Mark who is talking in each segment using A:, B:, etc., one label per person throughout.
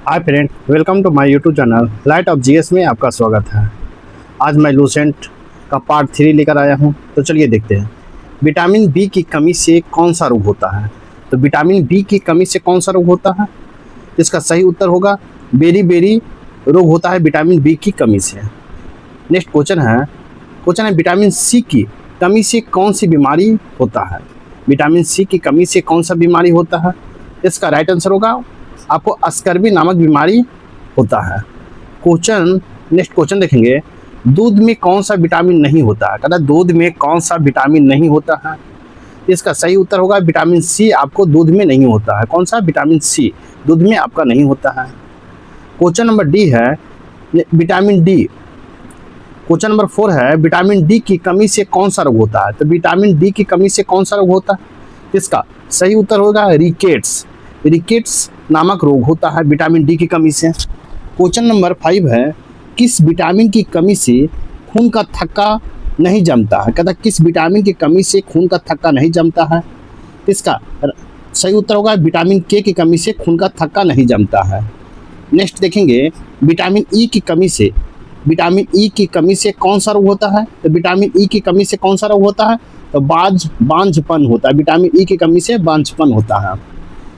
A: Hi friend, welcome to my YouTube channel light of GS में आपका स्वागत है। आज मैं लूसेंट का पार्ट 3 लेकर आया हूं। तो चलिए देखते हैं विटामिन बी की कमी से कौन सा रोग होता है। तो विटामिन बी की कमी से कौन सा रोग होता है, इसका सही उत्तर होगा बेरी रोग होता है विटामिन बी की कमी से। नेक्स्ट क्वेश्चन है विटामिन सी की कमी से कौन सी बीमारी होता है। विटामिन सी की कमी से कौन सा बीमारी होता है, इसका राइट आंसर होगा आपको स्कर्वी नामक बीमारी होता है। नेक्स्ट क्वेश्चन देखेंगे दूध में कौन सा विटामिन नहीं होता है। कहता है दूध में कौन सा विटामिन नहीं होता है, इसका सही उत्तर होगा विटामिन सी आपको दूध में नहीं होता है। कौन सा विटामिन सी दूध में आपका नहीं होता है। क्वेश्चन नंबर डी है विटामिन डी। क्वेश्चन नंबर 4 है विटामिन डी की कमी से कौन सा रोग होता है। तो विटामिन डी की कमी से कौन सा रोग होता है, इसका सही उत्तर होगा रिकेट्स नामक रोग होता है विटामिन डी की कमी से। क्वेश्चन नंबर 5 है किस विटामिन की कमी से खून का थक्का नहीं जमता है। कहता है किस विटामिन की कमी से खून का थक्का नहीं जमता है, इसका सही उत्तर होगा विटामिन के की कमी से खून का थक्का नहीं जमता है। नेक्स्ट देखेंगे विटामिन ई की कमी से कौन सा रोग होता है। तो विटामिन ई की कमी से कौन सा रोग होता है, तो बांझपन होता है। विटामिन ई की कमी से बांझपन होता है।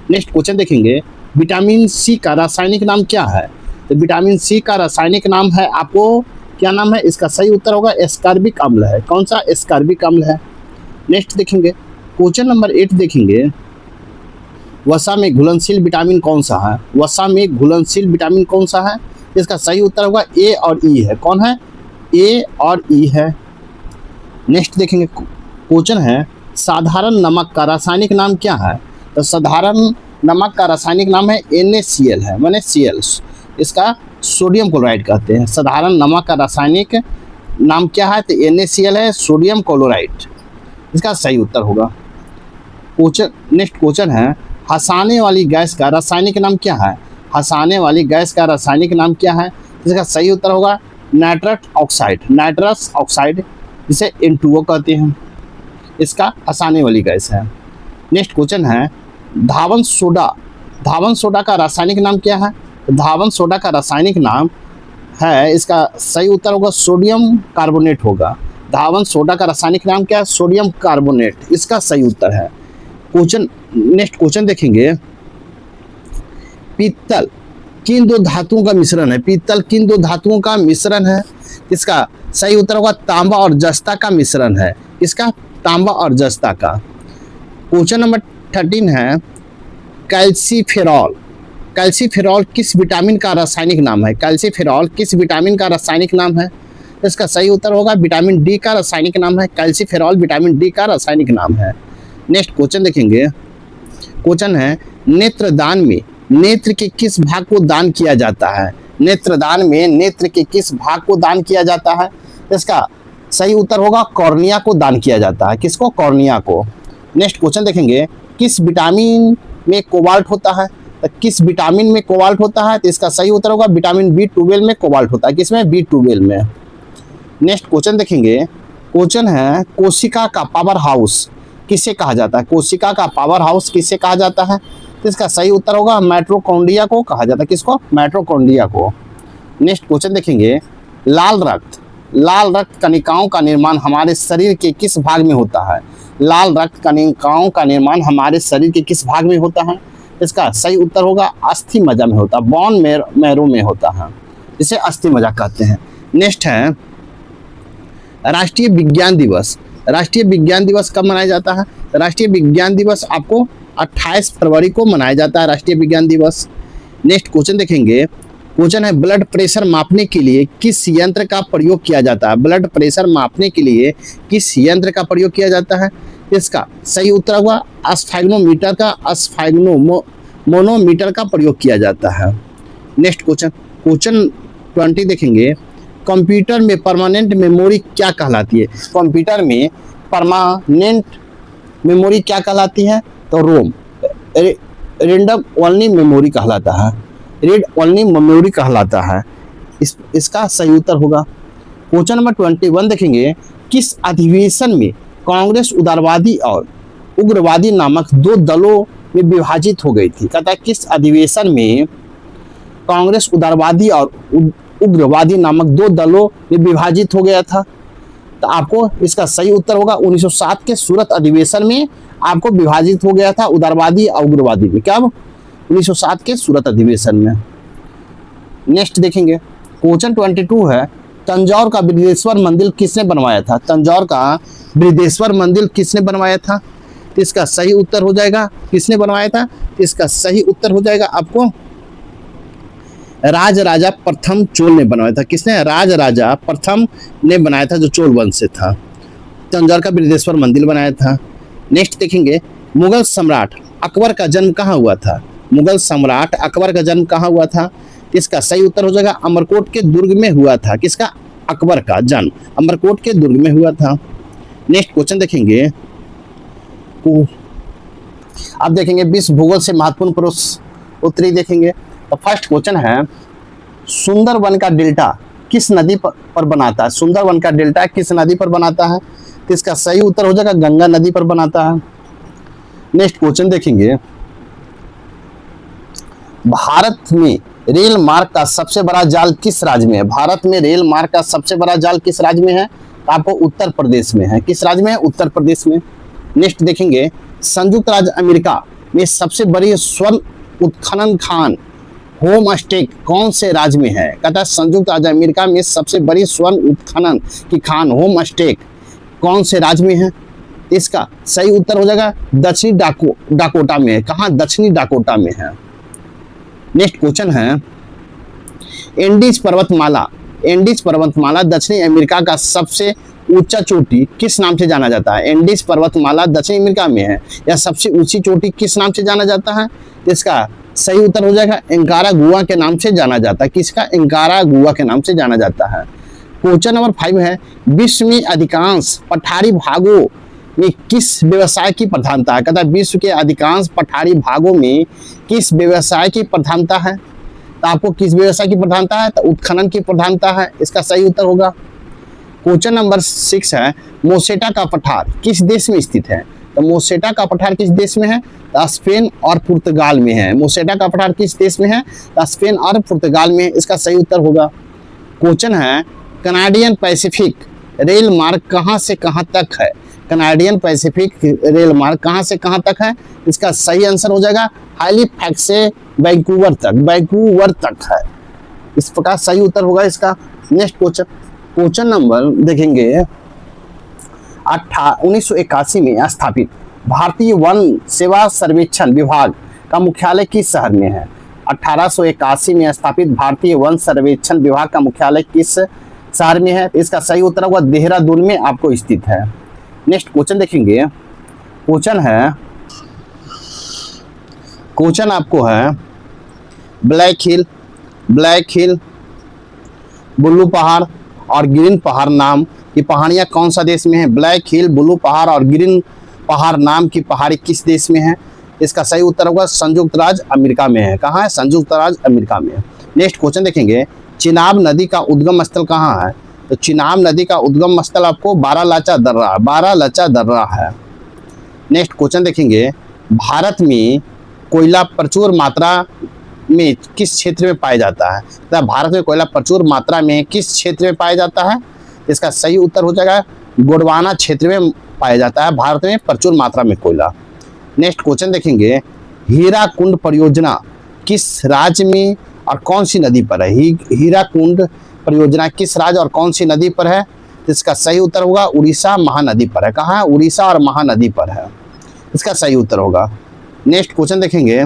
A: नेक्स्ट क्वेश्चन देखेंगे विटामिन सी का रासायनिक नाम क्या है। तो विटामिन सी का रासायनिक नाम है आपको क्या नाम है, इसका सही उत्तर होगा एस्कॉर्बिक अम्ल है। कौन सा एस्कॉर्बिक अम्ल है। नेक्स्ट देखेंगे क्वेश्चन नंबर 8 देखेंगे वसा में घुलनशील विटामिन कौन सा है। वसा में घुलनशील विटामिन कौन सा है, इसका सही उत्तर होगा ए और ई है। कौन है, ए और ई है। नेक्स्ट देखेंगे क्वेश्चन है साधारण नमक का रासायनिक नाम क्या है। तो साधारण नमक का रासायनिक नाम है NaCl है, माने Cl, इसका सोडियम क्लोराइड कहते हैं। साधारण नमक का रासायनिक नाम क्या है, तो NaCl है, सोडियम क्लोराइड, इसका सही उत्तर होगा। नेक्स्ट क्वेश्चन है हंसाने वाली गैस का रासायनिक नाम क्या है। हंसाने वाली गैस का रासायनिक नाम क्या है, इसका सही उत्तर होगा नाइट्रस ऑक्साइड, जिसे N2O कहते हैं, इसका हंसाने वाली गैस है। नेक्स्ट क्वेश्चन है धावन सोडा का रासायनिक नाम क्या है। धावन सोडा का रासायनिक नाम है, इसका सही उत्तर होगा सोडियम कार्बोनेट होगा। धावन सोडा का रासायनिक नाम क्या है, सोडियम कार्बोनेट, इसका सही उत्तर है। नेक्स्ट क्वेश्चन देखेंगे पीतल किन दो धातुओं का मिश्रण है। पीतल किन दो धातुओं का मिश्रण है, इसका सही उत्तर होगा तांबा और जस्ता का मिश्रण है, इसका तांबा और जस्ता का। क्वेश्चन नंबर 13 है कैल्सीफेरॉल किस विटामिन का रासायनिक नाम है। कैल्सीफेरॉल किस विटामिन का रासायनिक नाम है, इसका सही उत्तर होगा विटामिन डी का रासायनिक नाम है। कैल्सीफेरॉल विटामिन डी का रासायनिक नाम है। नेक्स्ट क्वेश्चन देखेंगे क्वेश्चन है नेत्रदान में नेत्र के किस भाग को दान किया जाता है। नेत्रदान में नेत्र के किस भाग को दान किया जाता है, इसका सही उत्तर होगा कॉर्निया को दान किया जाता है। किसको, कॉर्निया को। नेक्स्ट क्वेश्चन देखेंगे किस विटामिन में कोबाल्ट होता है। तो किस विटामिन में कोबाल्ट होता है, तो इसका सही उत्तर होगा विटामिन B12 में कोबाल्ट होता है। किसमें, B12 में। नेक्स्ट क्वेश्चन देखेंगे क्वेश्चन है कोशिका का पावर हाउस किसे कहा जाता है। कोशिका का पावर हाउस किसे कहा जाता है, तो इसका सही उत्तर होगा माइटोकॉन्ड्रिया को कहा जाता है। किसको, माइटोकॉन्ड्रिया को। नेक्स्ट क्वेश्चन देखेंगे लाल रक्त कणिकाओं का निर्माण हमारे शरीर के किस भाग में होता है। लाल रक्त कणिकाओं का निर्माण हमारे शरीर के किस भाग में होता है, इसका सही उत्तर होगा अस्थि मज्जा में होता है, बोन मैरो में होता है, इसे अस्थि मज्जा कहते हैं। नेक्स्ट है राष्ट्रीय विज्ञान दिवस। राष्ट्रीय विज्ञान दिवस कब मनाया जाता है। राष्ट्रीय विज्ञान दिवस आपको 28 फरवरी को मनाया जाता है, राष्ट्रीय विज्ञान दिवस। नेक्स्ट क्वेश्चन देखेंगे क्वेश्चन है ब्लड प्रेशर मापने के लिए किस यंत्र का प्रयोग किया जाता है। ब्लड प्रेशर मापने के लिए किस यंत्र का प्रयोग किया जाता है, इसका सही उत्तर होगा स्फाइग्नोमोनोमीटर का प्रयोग किया जाता है। नेक्स्ट क्वेश्चन 20 देखेंगे कंप्यूटर में परमानेंट मेमोरी क्या कहलाती है। कंप्यूटर में परमानेंट मेमोरी क्या कहलाती है, तो रोम रैंडम ओनली मेमोरी कहलाता है, रीड ओनली मेमोरी कहलाता है, इसका सही उत्तर होगा। क्वेश्चन नंबर 21 देखेंगे किस अधिवेशन में कांग्रेस उदारवादी और उग्रवादी नामक दो दलों में विभाजित हो गई थी। कहता है किस अधिवेशन में कांग्रेस उदारवादी और उग्रवादी नामक दो दलों में विभाजित हो गया था। तो आपको इसका सही उत्तर होगा 1907 के सूरत अधिवेशन में आपको विभाजित हो गया था उदारवादी और उग्रवादी में। क्या 1907 के सूरत अधिवेशन में। नेक्स्ट देखेंगे क्वेश्चन 22 है, तंजौर का बृहदेश्वर मंदिर किसने बनवाया था? तंजौर का बृहदेश्वर मंदिर किसने बनवाया था? तो इसका सही उत्तर हो जाएगा, किसने बनवाया था? तो इसका सही उत्तर हो जाएगा आपको राजराजा प्रथम चोल ने बनवाया था। किसने? राजराजा प्रथम ने बनाया था, जो चोल वंश से था। तंजौर का बृहदेश्वर मंदिर बनाया था। नेक्स्ट देखेंगे मुगल सम्राट अकबर का जन्म कहाँ हुआ था? मुगल सम्राट अकबर का जन्म कहाँ हुआ था? इसका सही उत्तर हो जाएगा अमरकोट के दुर्ग में हुआ था। किसका? अकबर का जन्म अमरकोट के दुर्ग में हुआ था। नेक्स्ट क्वेश्चन देखेंगे, अब देखेंगे विश्व भूगोल से महत्वपूर्ण पुरुष उत्तरी देखेंगे। तो फर्स्ट क्वेश्चन है, सुंदरवन का डेल्टा किस नदी पर बनाता है? सुंदरवन का डेल्टा किस नदी पर बनाता है? तो इसका सही उत्तर हो जाएगा गंगा नदी पर बनाता है। नेक्स्ट क्वेश्चन देखेंगे, भारत में रेल मार्ग का सबसे बड़ा जाल किस राज्य में है? भारत में रेल मार्ग का सबसे बड़ा जाल किस राज्य में है? तो आपको उत्तर प्रदेश में है। किस राज्य में है? उत्तर प्रदेश में। नेक्स्ट देखेंगे, संयुक्त राज्य अमेरिका में सबसे बड़ी स्वर्ण उत्खनन खान होम स्टे कौन से राज्य में है? कहता है संयुक्त राज्य अमेरिका में सबसे बड़ी स्वर्ण उत्खनन की खान होम स्टे कौन से राज्य में है? इसका सही उत्तर हो जाएगा दक्षिणी डाकोटा में है। कहाँ? दक्षिणी डाकोटा में है। नेक्स्ट क्वेश्चन है, एंडीज पर्वतमाला दक्षिणी अमेरिका का सबसे ऊंचा चोटी किस नाम से जाना जाता है? एंडीज पर्वतमाला दक्षिण अमेरिका में है, या सबसे ऊंची चोटी किस नाम से जाना जाता है? इसका सही उत्तर हो जाएगा एंकारागुआ के नाम से जाना जाता है। किसका? एंकारागुआ के नाम से जाना जाता है। क्वेश्चन नंबर 5 है, विश्व में अधिकांश पठारी भागों में किस व्यवसाय की प्रधानता है? कहता है विश्व के अधिकांश पठारी भागों में किस व्यवसाय की प्रधानता है? तो आपको किस व्यवसाय की प्रधानता है? तो उत्खनन की प्रधानता है। इसका सही उत्तर होगा। क्वेश्चन नंबर 6 है, मोसेटा का पठार किस देश में स्थित है? तो मोसेटा का पठार किस देश में है? तो स्पेन और पुर्तगाल में है। मोसेटा का पठार किस देश में है? तो स्पेन और पुर्तगाल में। इसका सही उत्तर होगा। क्वेश्चन है, कनाडियन पैसिफिक रेल मार्ग कहाँ से कहाँ तक है? कनाडियन पैसिफिक रेल मार्ग कहाँ से कहाँ तक है? इसका सही आंसर हो जाएगा हैलिफैक्स से वैंकूवर तक है। इस प्रकार सही उत्तर होगा इसका। नेक्स्ट क्वेश्चन नंबर देखेंगे, 1981 में स्थापित भारतीय वन सेवा सर्वेक्षण विभाग का मुख्यालय किस शहर में है? 1881 में स्थापित भारतीय वन सर्वेक्षण विभाग का मुख्यालय किस शहर में है? इसका सही उत्तर होगा देहरादून में आपको स्थित है। नेक्स्ट क्वेश्चन देखेंगे, क्वेश्चन आपको है ब्लैक हिल, ब्लू पहाड़ और ग्रीन पहाड़ नाम की पहाड़ियाँ कौन सा देश में है? ब्लैक हिल, ब्लू पहाड़ और ग्रीन पहाड़ नाम की पहाड़ी किस देश में है? इसका सही उत्तर होगा संयुक्त राज्य अमेरिका में है। कहाँ है? संयुक्त राज्य अमेरिका में है। नेक्स्ट क्वेश्चन देखेंगे, चिनाब नदी का उद्गम स्थल कहाँ है? तो चिनाब नदी का उद्गम स्थल आपको बारालाचा दर्रा है। नेक्स्ट क्वेश्चन देखेंगे, भारत में कोयला प्रचुर मात्रा में किस क्षेत्र में पाया जाता है? तो भारत में कोयला प्रचुर मात्रा में किस क्षेत्र में पाया जाता है? इसका सही उत्तर हो जाएगा गोंडवाना क्षेत्र में पाया जाता है भारत में प्रचुर मात्रा में कोयला। नेक्स्ट क्वेश्चन देखेंगे, हीराकुंड परियोजना किस राज्य में और कौन सी नदी पर है? हीराकुंड परियोजना किस राज्य और कौन सी नदी पर है? इसका सही उत्तर होगा उड़ीसा महानदी पर है। कहाँ है? उड़ीसा और महानदी पर है। इसका सही उत्तर होगा। नेक्स्ट क्वेश्चन देखेंगे,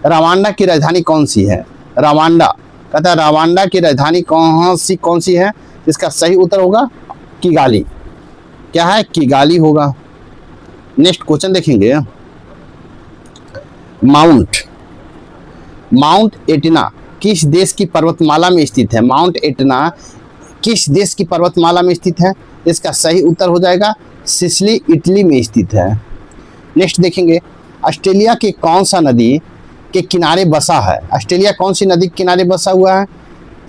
A: रवांडा की राजधानी कौन सी है? रवांडा, कहता है रवांडा की राजधानी कौन सी है? इसका सही उत्तर होगा किगाली। क्या है? किगाली होगा। नेक्स्ट क्वेश्चन देखेंगे, माउंट एटना किस देश की पर्वतमाला में स्थित है? माउंट एटना किस देश की पर्वतमाला में स्थित है? इसका सही उत्तर हो जाएगा सिसिली, इटली में स्थित है। नेक्स्ट देखेंगे, ऑस्ट्रेलिया की कौन सा नदी के किनारे बसा है? ऑस्ट्रेलिया कौन सी नदी के किनारे बसा हुआ है?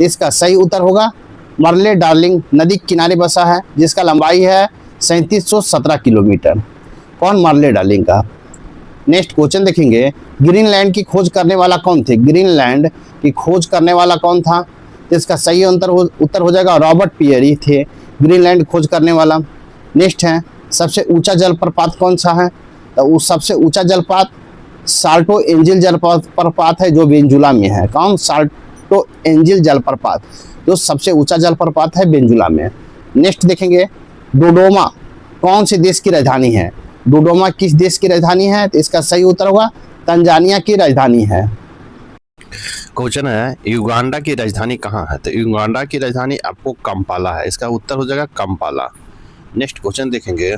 A: इसका सही उत्तर होगा मर्ले डार्लिंग नदी के किनारे बसा है, जिसका लंबाई है 3717 किलोमीटर। कौन? मर्ले डार्लिंग का। नेक्स्ट क्वेश्चन देखेंगे, ग्रीनलैंड की खोज करने वाला कौन थे? ग्रीनलैंड की खोज करने वाला कौन था? तो इसका सही उत्तर हो जाएगा रॉबर्ट पियरी थे ग्रीनलैंड खोज करने वाला। नेक्स्ट है, सबसे ऊंचा जलप्रपात कौन सा है? तो उस सबसे ऊंचा जलप्रपात साल्टो एंजिल जलप्रपात है जो वेनेजुला में है। कौन? साल्टो एंजिल जलप्रपात जो सबसे ऊंचा जलप्रपात है वेनेजुला में। नेक्स्ट देखेंगे, डोडोमा कौन से देश की राजधानी है? डोडोमा किस देश की राजधानी है? तो इसका सही उत्तर होगा तंजानिया की राजधानी है।
B: क्वेश्चन है, युगांडा की राजधानी कहाँ है? तो युगांडा की राजधानी आपको कंपाला है, इसका उत्तर हो जाएगा कंपाला। नेक्स्ट क्वेश्चन देखेंगे,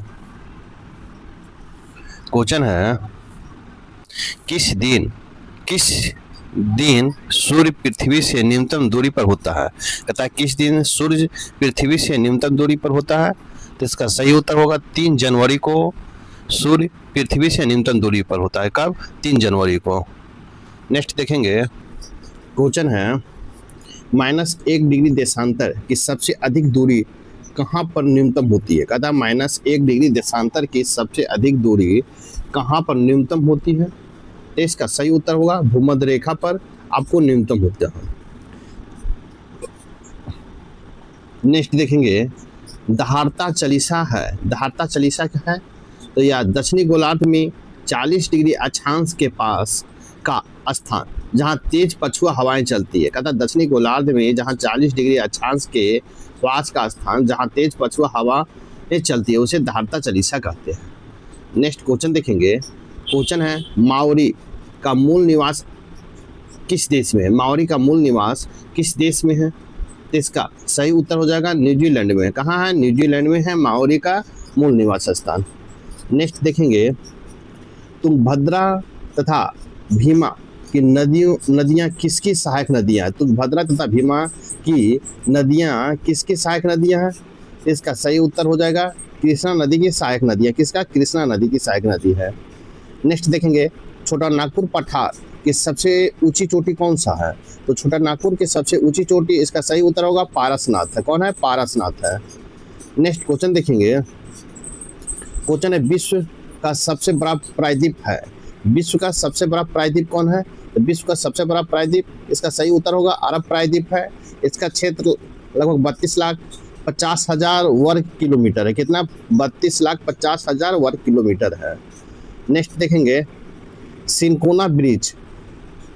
B: क्वेश्चन है, किस दिन सूर्य पृथ्वी से न्यूनतम दूरी पर होता है? कहता है किस दिन सूर्य पृथ्वी से न्यूनतम दूरी पर होता है? तो इसका सही उत्तर होगा 3 जनवरी को सूर्य पृथ्वी से न्यूनतम दूरी पर होता है। कब? 3 जनवरी को। नेक्स्ट देखेंगे, क्वेश्चन है, -1 डिग्री देशांतर की सबसे अधिक दूरी कहाँ पर न्यूनतम होती है? कहता है -1 डिग्री देशांतर की सबसे अधिक दूरी कहाँ पर न्यूनतम होती है? तो इसका सही उत्तर होगा भूमध्य रेखा पर आपको न्यूनतम होता है। नेक्स्ट देखेंगे, दहाड़ता चालीसा है। दहाड़ता चालीसा क्या है? तो यह दक्षिणी गोलार्ध में 40 डिग्री अक्षांश के पास का स्थान जहां तेज पछुआ हवाएं चलती है। कहता दक्षिणी गोलार्ध में जहां 40 डिग्री अक्षांश के पास का स्थान जहां तेज पछुआ हवाएं चलती है उसे दहाड़ता चालीसा कहते हैं। नेक्स्ट क्वेश्चन देखेंगे, क्वेश्चन है, माओरी का मूल निवास किस देश में है? माओरी का मूल निवास किस देश में है? तो इसका सही उत्तर हो जाएगा न्यूजीलैंड में। कहाँ है? न्यूजीलैंड में है माओरी का मूल निवास स्थान। नेक्स्ट देखेंगे, तुंगभद्रा तथा भीमा की नदियाँ किसकी सहायक नदियाँ? तुंगभद्रा तथा भीमा की नदियाँ किसकी सहायक नदियाँ हैं? इसका सही उत्तर हो जाएगा कृष्णा नदी की सहायक नदियाँ। किसका? कृष्णा नदी की सहायक नदी है। नेक्स्ट देखेंगे, छोटा नागपुर पठार की सबसे ऊंची चोटी कौन सा है? तो छोटा नागपुर की सबसे ऊंची चोटी, इसका सही उत्तर होगा पारसनाथ है। कौन है? पारसनाथ है। नेक्स्ट क्वेश्चन देखेंगे, क्वेश्चन है, विश्व का सबसे बड़ा प्रायद्वीप है। विश्व का सबसे बड़ा प्रायद्वीप कौन है? तो विश्व का सबसे बड़ा प्रायद्वीप, इसका सही उत्तर होगा अरब प्रायद्वीप है। इसका क्षेत्र लगभग 32,50,000 वर्ग किलोमीटर है। कितना? 32,50,000 वर्ग किलोमीटर है। नेक्स्ट देखेंगे, सिंकोना ब्रिज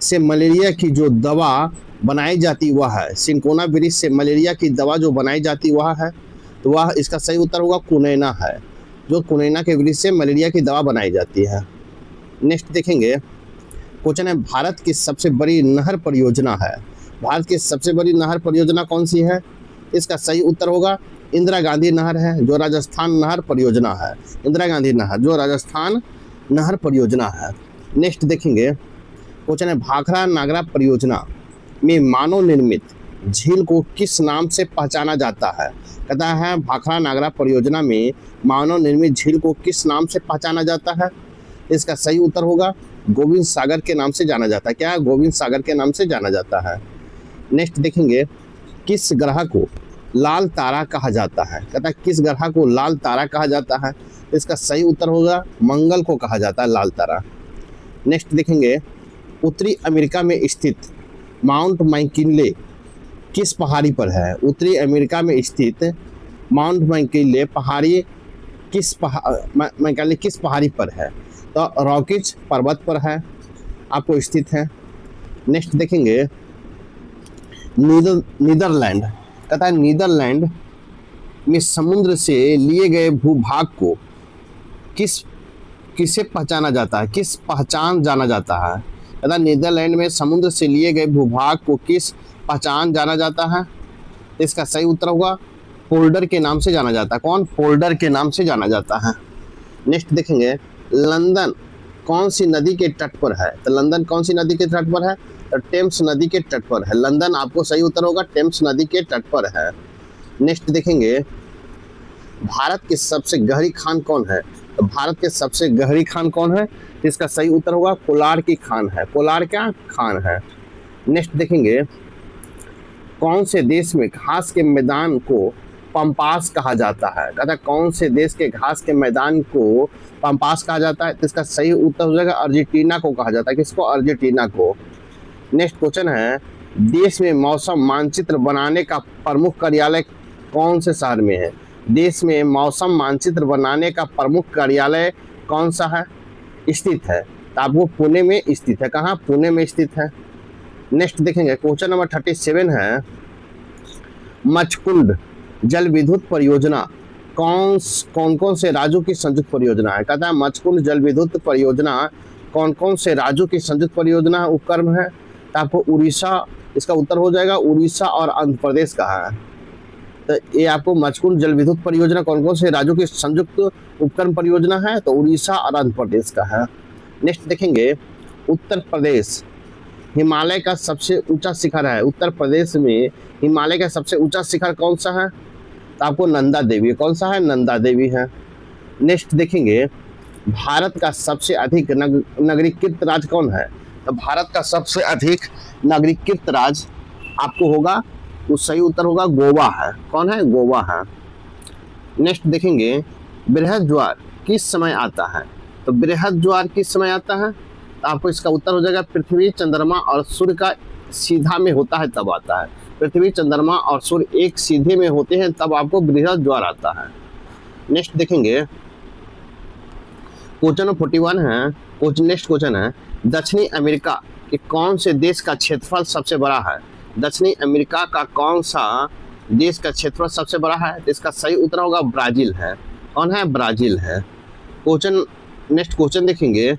B: से मलेरिया की जो दवा बनाई जाती वह है। सिंकोना ब्रिज से मलेरिया की दवा जो बनाई जाती वह है, तो वह इसका सही उत्तर होगा कुनैना है। जो कुनैना के ब्रिज से मलेरिया की दवा बनाई जाती है। नेक्स्ट देखेंगे, क्वेश्चन है, भारत की सबसे बड़ी नहर परियोजना है। भारत की सबसे बड़ी नहर परियोजना कौन सी है? इसका सही उत्तर होगा इंदिरा गांधी नहर है जो राजस्थान नहर परियोजना है। इंदिरा गांधी नहर जो राजस्थान नहर परियोजना है। नेक्स्ट देखेंगे, क्वेश्चन है, भाखड़ा नागरा परियोजना में मानव निर्मित झील को किस नाम से पहचाना जाता है? कहता है भाखड़ा नागरा परियोजना में मानव निर्मित झील को किस नाम से पहचाना जाता है? इसका सही उत्तर होगा गोविंद सागर के नाम से जाना जाता है। क्या? गोविंद सागर के नाम से जाना जाता है। नेक्स्ट देखेंगे, किस ग्रह को लाल तारा कहा जाता है? कहता है किस ग्रह को लाल तारा कहा जाता है? इसका सही उत्तर होगा मंगल को कहा जाता है लाल तारा। नेक्स्ट देखेंगे, उत्तरी अमेरिका में स्थित माउंट मैकिनले किस पहाड़ी पर है? उत्तरी अमेरिका में स्थित माउंट मैकिनले पहाड़ी किस पहाड़ी पर है? तो रॉकीज पर्वत पर है आपको स्थित है। नेक्स्ट देखेंगे, नीदरलैंड, कहता है नीदरलैंड में समुद्र से लिए गए भूभाग को किसे पहचाना जाता है? किस पहचान जाना जाता है? कहता है नीदरलैंड में समुद्र से लिए गए भूभाग को किस पहचान जाना जाता है? इसका सही उत्तर होगा पोल्डर के नाम से जाना जाता है। कौन? पोल्डर के नाम से जाना जाता है। नेक्स्ट देखेंगे, लंदन कौन सी नदी के तट पर है? तो लंदन कौन सी नदी के तट पर है? तो टेम्स नदी के तट पर है। लंदन आपको सही उत्तर होगा टेम्स नदी के तट पर है। नेक्स्ट देखेंगे, भारत की सबसे गहरी खान कौन है? तो भारत के सबसे गहरी खान कौन है? इसका सही उत्तर होगा कोलार की खान है। कोलार क्या खान है। नेक्स्ट देखेंगे, कौन से देश में घास के मैदान को पंपास कहा जाता है? कहता है कौन से देश के घास के मैदान को पंपास कहा जाता है? तो इसका सही उत्तर हो जाएगा अर्जेंटीना को कहा जाता है। किसको? अर्जेंटीना को। नेक्स्ट क्वेश्चन है, देश में मौसम मानचित्र बनाने का प्रमुख कार्यालय कौन से शहर में है? देश में मौसम मानचित्र बनाने का प्रमुख कार्यालय कौन सा है स्थित है? तो आपको पुणे में स्थित है। कहाँ? पुणे में स्थित है। नेक्स्ट देखेंगे, क्वेश्चन नंबर 37 है, मचकुंड जल विद्युत परियोजना कौन कौन से राज्यों की संयुक्त परियोजना है? कहता है मचकुंड जल विद्युत परियोजना कौन कौन से राज्यों की संयुक्त परियोजना उपक्रम है? तो आपको उड़ीसा, इसका उत्तर हो जाएगा उड़ीसा और आंध्र प्रदेश का है। तो ये आपको मचकुंड जल विद्युत परियोजना कौन कौन से राज्यों की संयुक्त उपक्रम परियोजना है? तो उड़ीसा और आंध्र प्रदेश का है। नेक्स्ट देखेंगे, उत्तर प्रदेश हिमालय का सबसे ऊंचा शिखर है। उत्तर प्रदेश में हिमालय का सबसे ऊंचा शिखर कौन सा है? तो आपको नंदा देवी। कौन सा है? नंदा देवी है। नेक्स्ट देखेंगे, भारत का सबसे अधिक नागरिकीकृत राज्य कौन है? तो भारत का सबसे अधिक नागरिकीकृत राज्य आपको होगा, तो सही उत्तर होगा गोवा है। कौन है? गोवा है। नेक्स्ट देखेंगे, बृहद ज्वार किस समय आता है? तो बृहद ज्वार किस समय आता है? तो आपको इसका उत्तर हो जाएगा पृथ्वी, चंद्रमा और सूर्य का सीधा में होता है तब आता है। पृथ्वी, चंद्रमा और सूर्य एक सीधे में होते हैं तब आपको बृहद ज्वार आता है। नेक्स्ट देखेंगे, क्वेश्चन 41 है। नेक्स्ट क्वेश्चन है, दक्षिणी अमेरिका के कौन से देश का क्षेत्रफल सबसे बड़ा है? दक्षिणी अमेरिका का कौन सा देश का क्षेत्रफल सबसे बड़ा है? तो इसका सही उत्तर होगा ब्राजील है। कौन है? ब्राजील है। नेक्स्ट क्वेश्चन देखेंगे,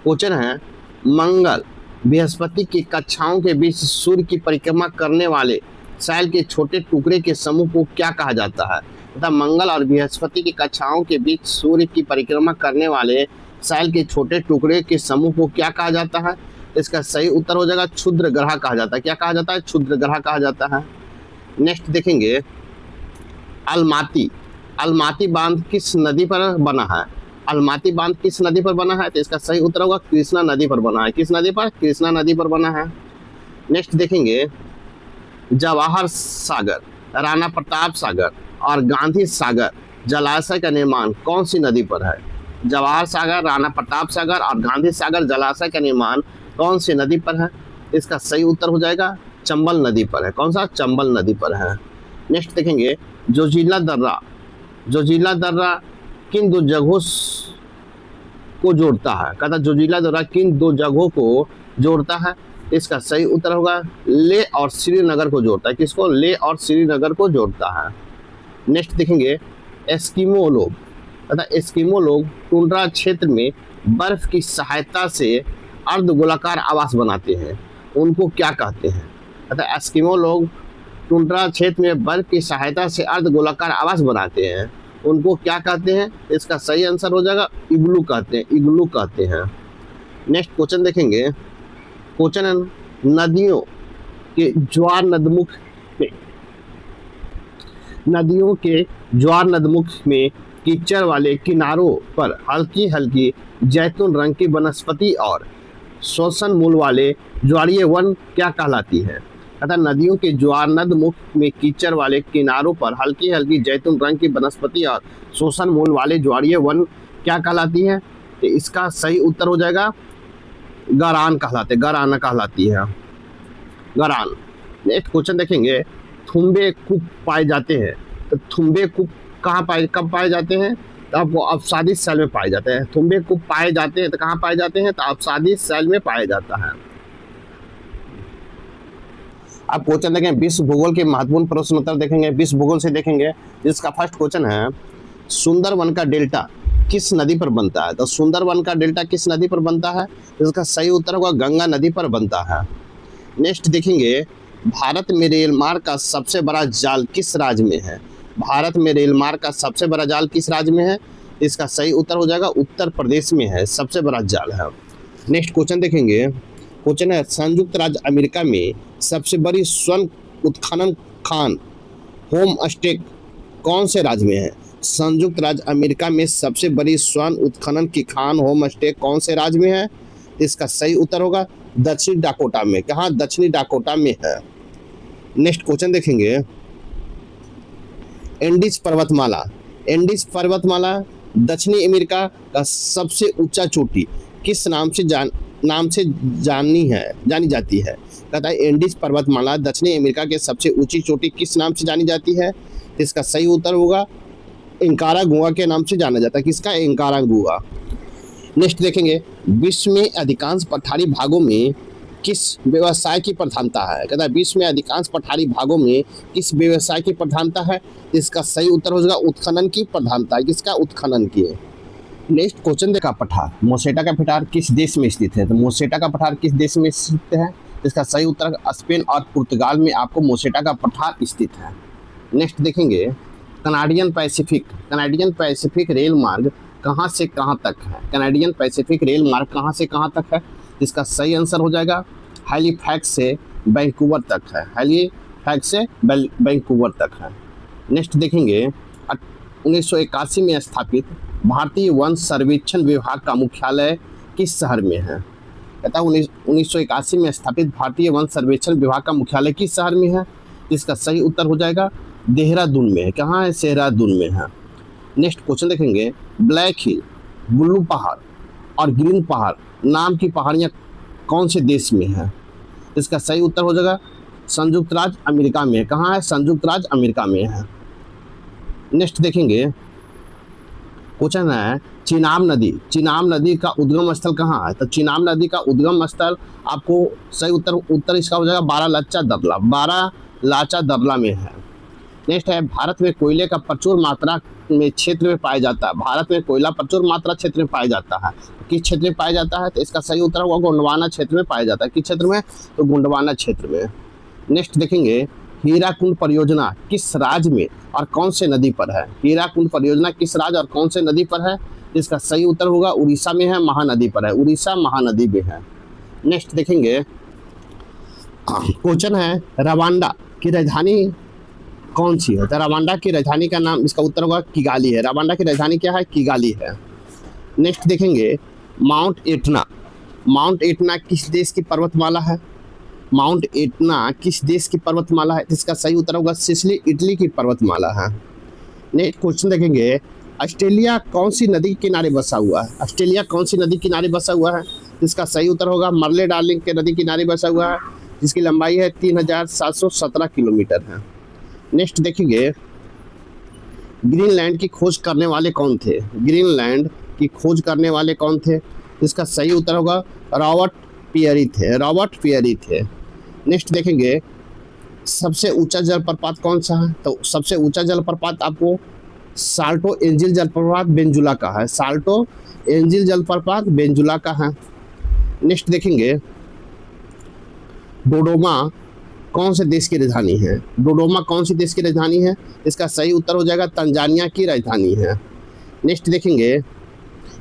B: क्वेश्चन है, मंगल बृहस्पति की कक्षाओं के बीच सूर्य की परिक्रमा करने वाले शैल के छोटे टुकड़े के समूह को क्या कहा जाता है? तथा मंगल और बृहस्पति की कक्षाओं के बीच सूर्य की परिक्रमा करने वाले शैल के छोटे टुकड़े के समूह को क्या कहा जाता है? इसका सही उत्तर हो जाएगा क्षुद्र ग्रह कहा जाता है। क्या कहा जाता है? क्षुद्र ग्रह कहा जाता है। नेक्स्ट देखेंगे, अलमाती बांध किस नदी पर बना है? अलमाती बांध किस नदी पर बना है? तो इसका सही उत्तर होगा कृष्णा नदी पर बना है। किस नदी पर? कृष्णा नदी पर बना है। नेक्स्ट देखेंगे, जवाहर सागर, राणा प्रताप सागर और गांधी सागर जलाशय का निर्माण कौन सी नदी पर है? जवाहर सागर, राणा प्रताप सागर और गांधी सागर जलाशय का निर्माण कौन सी नदी पर है? इसका सही उत्तर हो जाएगा चंबल नदी पर है। कौन सा? चंबल नदी पर है। नेक्स्ट देखेंगे, जोजिला दर्रा किन दो जगहों को जोड़ता है? कहता जोजिला दर्रा किन दो जगहों को जोड़ता है? इसका सही उत्तर होगा ले और श्रीनगर को जोड़ता है। किसको? ले और श्रीनगर को जोड़ता है। नेक्स्ट देखेंगे, एस्किमो लोग टुंड्रा क्षेत्र में बर्फ की सहायता से अर्धगोलाकार आवास बनाते हैं, उनको क्या कहते हैं? अतः एस्किमो लोग टुंड्रा क्षेत्र में बर्फ की सहायता से अर्धगोलाकार आवास बनाते हैं, उनको क्या कहते हैं? इसका सही आंसर हो जाएगा इग्लू कहते हैं। नेक्स्ट क्वेश्चन देखेंगे, क्वेश्चन नदियों के ज्वार नदमुख में कीचड़ वाले किनारों पर हल्की हल्की जैतून रंग की वनस्पति और श्वसन मूल वाले ज्वारीय वन क्या कहलाती है? अतः नदियों के ज्वार नदमुख में कीचड़ वाले किनारों पर हल्की हल्की जैतून रंग की वनस्पति और श्वसन मूल वाले ज्वारीय वन क्या कहलाती है? तो इसका सही उत्तर हो जाएगा गरान कहलाती है। गरान। नेक्स्ट क्वेश्चन देखेंगे, थुम्बे कुप पाए जाते हैं, तो थुम्बे कुप कब पाए जाते हैं? तो आपको अपसादी सेल में पाए जाते हैं। थुम्बे कुप पाए जाते हैं तो कहाँ पाए जाते हैं? तो अपसादी सेल में पाया जाता है। अब क्वेश्चन देखें, विश्व भूगोल के महत्वपूर्ण प्रश्न उत्तर देखेंगे, विश्व भूगोल से देखेंगे, जिसका फर्स्ट क्वेश्चन है, सुंदरवन का डेल्टा किस नदी पर बनता है? तो सुंदरवन का डेल्टा किस नदी पर बनता है? इसका सही उत्तर होगा गंगा नदी पर बनता है। नेक्स्ट देखेंगे, भारत में रेल मार्ग का सबसे बड़ा जाल किस राज्य में है? भारत में रेल मार्ग का सबसे बड़ा जाल किस राज्य में है? इसका सही उत्तर हो जाएगा उत्तर प्रदेश में है, सबसे बड़ा जाल है। नेक्स्ट क्वेश्चन देखेंगे, क्वेश्चन है, संयुक्त राज्य अमेरिका में सबसे बड़ी स्वर्ण उत्खनन खान होम स्टे कौन से राज्य में है? संयुक्त राज्य अमेरिका में सबसे बड़ी स्वर्ण उत्खनन की खान होम स्टे कौन से राज्य में है? इसका सही उत्तर होगा दक्षिणी डाकोटा में। कहाँ? दक्षिणी डाकोटा में है। नेक्स्ट क्वेश्चन देखेंगे, एंडीज पर्वतमाला, एंडीज पर्वतमाला दक्षिणी अमेरिका का सबसे ऊंचा चोटी किस नाम से जानी जाती है। कहता है एंडीज पर्वतमाला दक्षिणी अमेरिका के सबसे ऊंची चोटी किस नाम से जानी जाती है। तो इसका सही उत्तर होगा इंकारागुआ के नाम से जाना जाता है। किसका? इंकारागुआ। नेक्स्ट देखेंगे, विश्व में अधिकांश पठारी भागों में किस व्यवसाय की प्रधानता है। कहता है विश्व में अधिकांश पठारी भागों में किस व्यवसाय की प्रधानता है। इसका सही उत्तर हो जाएगा उत्खनन की प्रधानता है। किसका? उत्खनन की। नेक्स्ट क्वेश्चन देखा, पठार मोसेटा का पठार किस देश में स्थित है। तो मोसेटा का पठार किस देश में स्थित है। इसका सही उत्तर स्पेन और पुर्तगाल में आपको मोसेटा का पठार स्थित है। नेक्स्ट देखेंगे, कनाडियन पैसिफिक रेल मार्ग कहाँ से कहाँ तक है। कनाडियन पैसिफिक रेल मार्ग कहाँ से कहाँ तक है। इसका सही आंसर हो जाएगा हैलीफैक्स से वैंकूवर तक है। हैलीफैक्स से वैंकूवर तक है। नेक्स्ट देखेंगे, 1981 में स्थापित भारतीय वन सर्वेक्षण विभाग का मुख्यालय किस शहर में है। कहता है 1981 में स्थापित भारतीय वन सर्वेक्षण विभाग का मुख्यालय किस शहर में है। इसका सही उत्तर हो जाएगा देहरादून में है। कहाँ है? देहरादून में है। नेक्स्ट क्वेश्चन देखेंगे, ब्लैक हिल, ब्लू पहाड़ और ग्रीन पहाड़ नाम की पहाड़ियाँ कौन से देश में है। इसका सही उत्तर हो जाएगा संयुक्त राज्य अमेरिका में। कहाँ है? संयुक्त राज्य अमेरिका में है। नेक्स्ट देखेंगे, क्वेश्चन है चिनाब नदी का उद्गम स्थल कहाँ है। तो चिनाब नदी का उद्गम स्थल आपको सही उत्तर इसका हो जाएगा बारालाचा दबला में है। नेक्स्ट है, भारत में कोयले का प्रचुर मात्रा में क्षेत्र में पाया जाता है। भारत में कोयला प्रचुर मात्रा क्षेत्र में पाया जाता है। किस क्षेत्र में पाया जाता है। तो इसका सही उत्तर होगा गोंडवाना क्षेत्र में पाया जाता है। किस क्षेत्र में? तो गोंडवाना क्षेत्र में। नेक्स्ट देखेंगे, हीराकुंड परियोजना किस राज्य में और कौन से नदी पर है। हीराकुंड परियोजना किस राज्य और कौन से नदी पर है। इसका सही उत्तर होगा उड़ीसा में है, महानदी पर है। उड़ीसा महानदी में है। नेक्स्ट देखेंगे, क्वेश्चन है रवांडा की राजधानी कौन सी है। तो रवांडा की राजधानी का नाम, इसका उत्तर होगा किगाली है। रवांडा की राजधानी क्या है? किगाली है। नेक्स्ट देखेंगे, माउंट एटना किस देश की पर्वतमाला है। माउंट एटना किस देश की पर्वतमाला है। इसका सही उत्तर होगा सिसिली, इटली की पर्वतमाला है। नेक्स्ट क्वेश्चन देखेंगे, ऑस्ट्रेलिया कौन सी नदी के किनारे बसा हुआ है। ऑस्ट्रेलिया कौन सी नदी किनारे बसा हुआ है। इसका सही उत्तर होगा मर्ले डार्लिंग के नदी किनारे बसा हुआ है, जिसकी लंबाई है 3717 किलोमीटर है। नेक्स्ट देखेंगे, ग्रीनलैंड की खोज करने वाले कौन थे। ग्रीनलैंड की खोज करने वाले कौन थे। इसका सही उत्तर होगा रॉबर्ट पियरी थे। नेक्स्ट देखेंगे, सबसे ऊंचा जलप्रपात कौन सा है। तो सबसे ऊंचा जलप्रपात आपको साल्टो एंजिल जलप्रपात बेंजुला का है। साल्टो एंजिल जलप्रपात बेंजुला का है। नेक्स्ट देखेंगे, डोडोमा कौन से देश की राजधानी है। डोडोमा कौन सी देश की राजधानी है। इसका सही उत्तर हो जाएगा तंजानिया की राजधानी है। नेक्स्ट देखेंगे,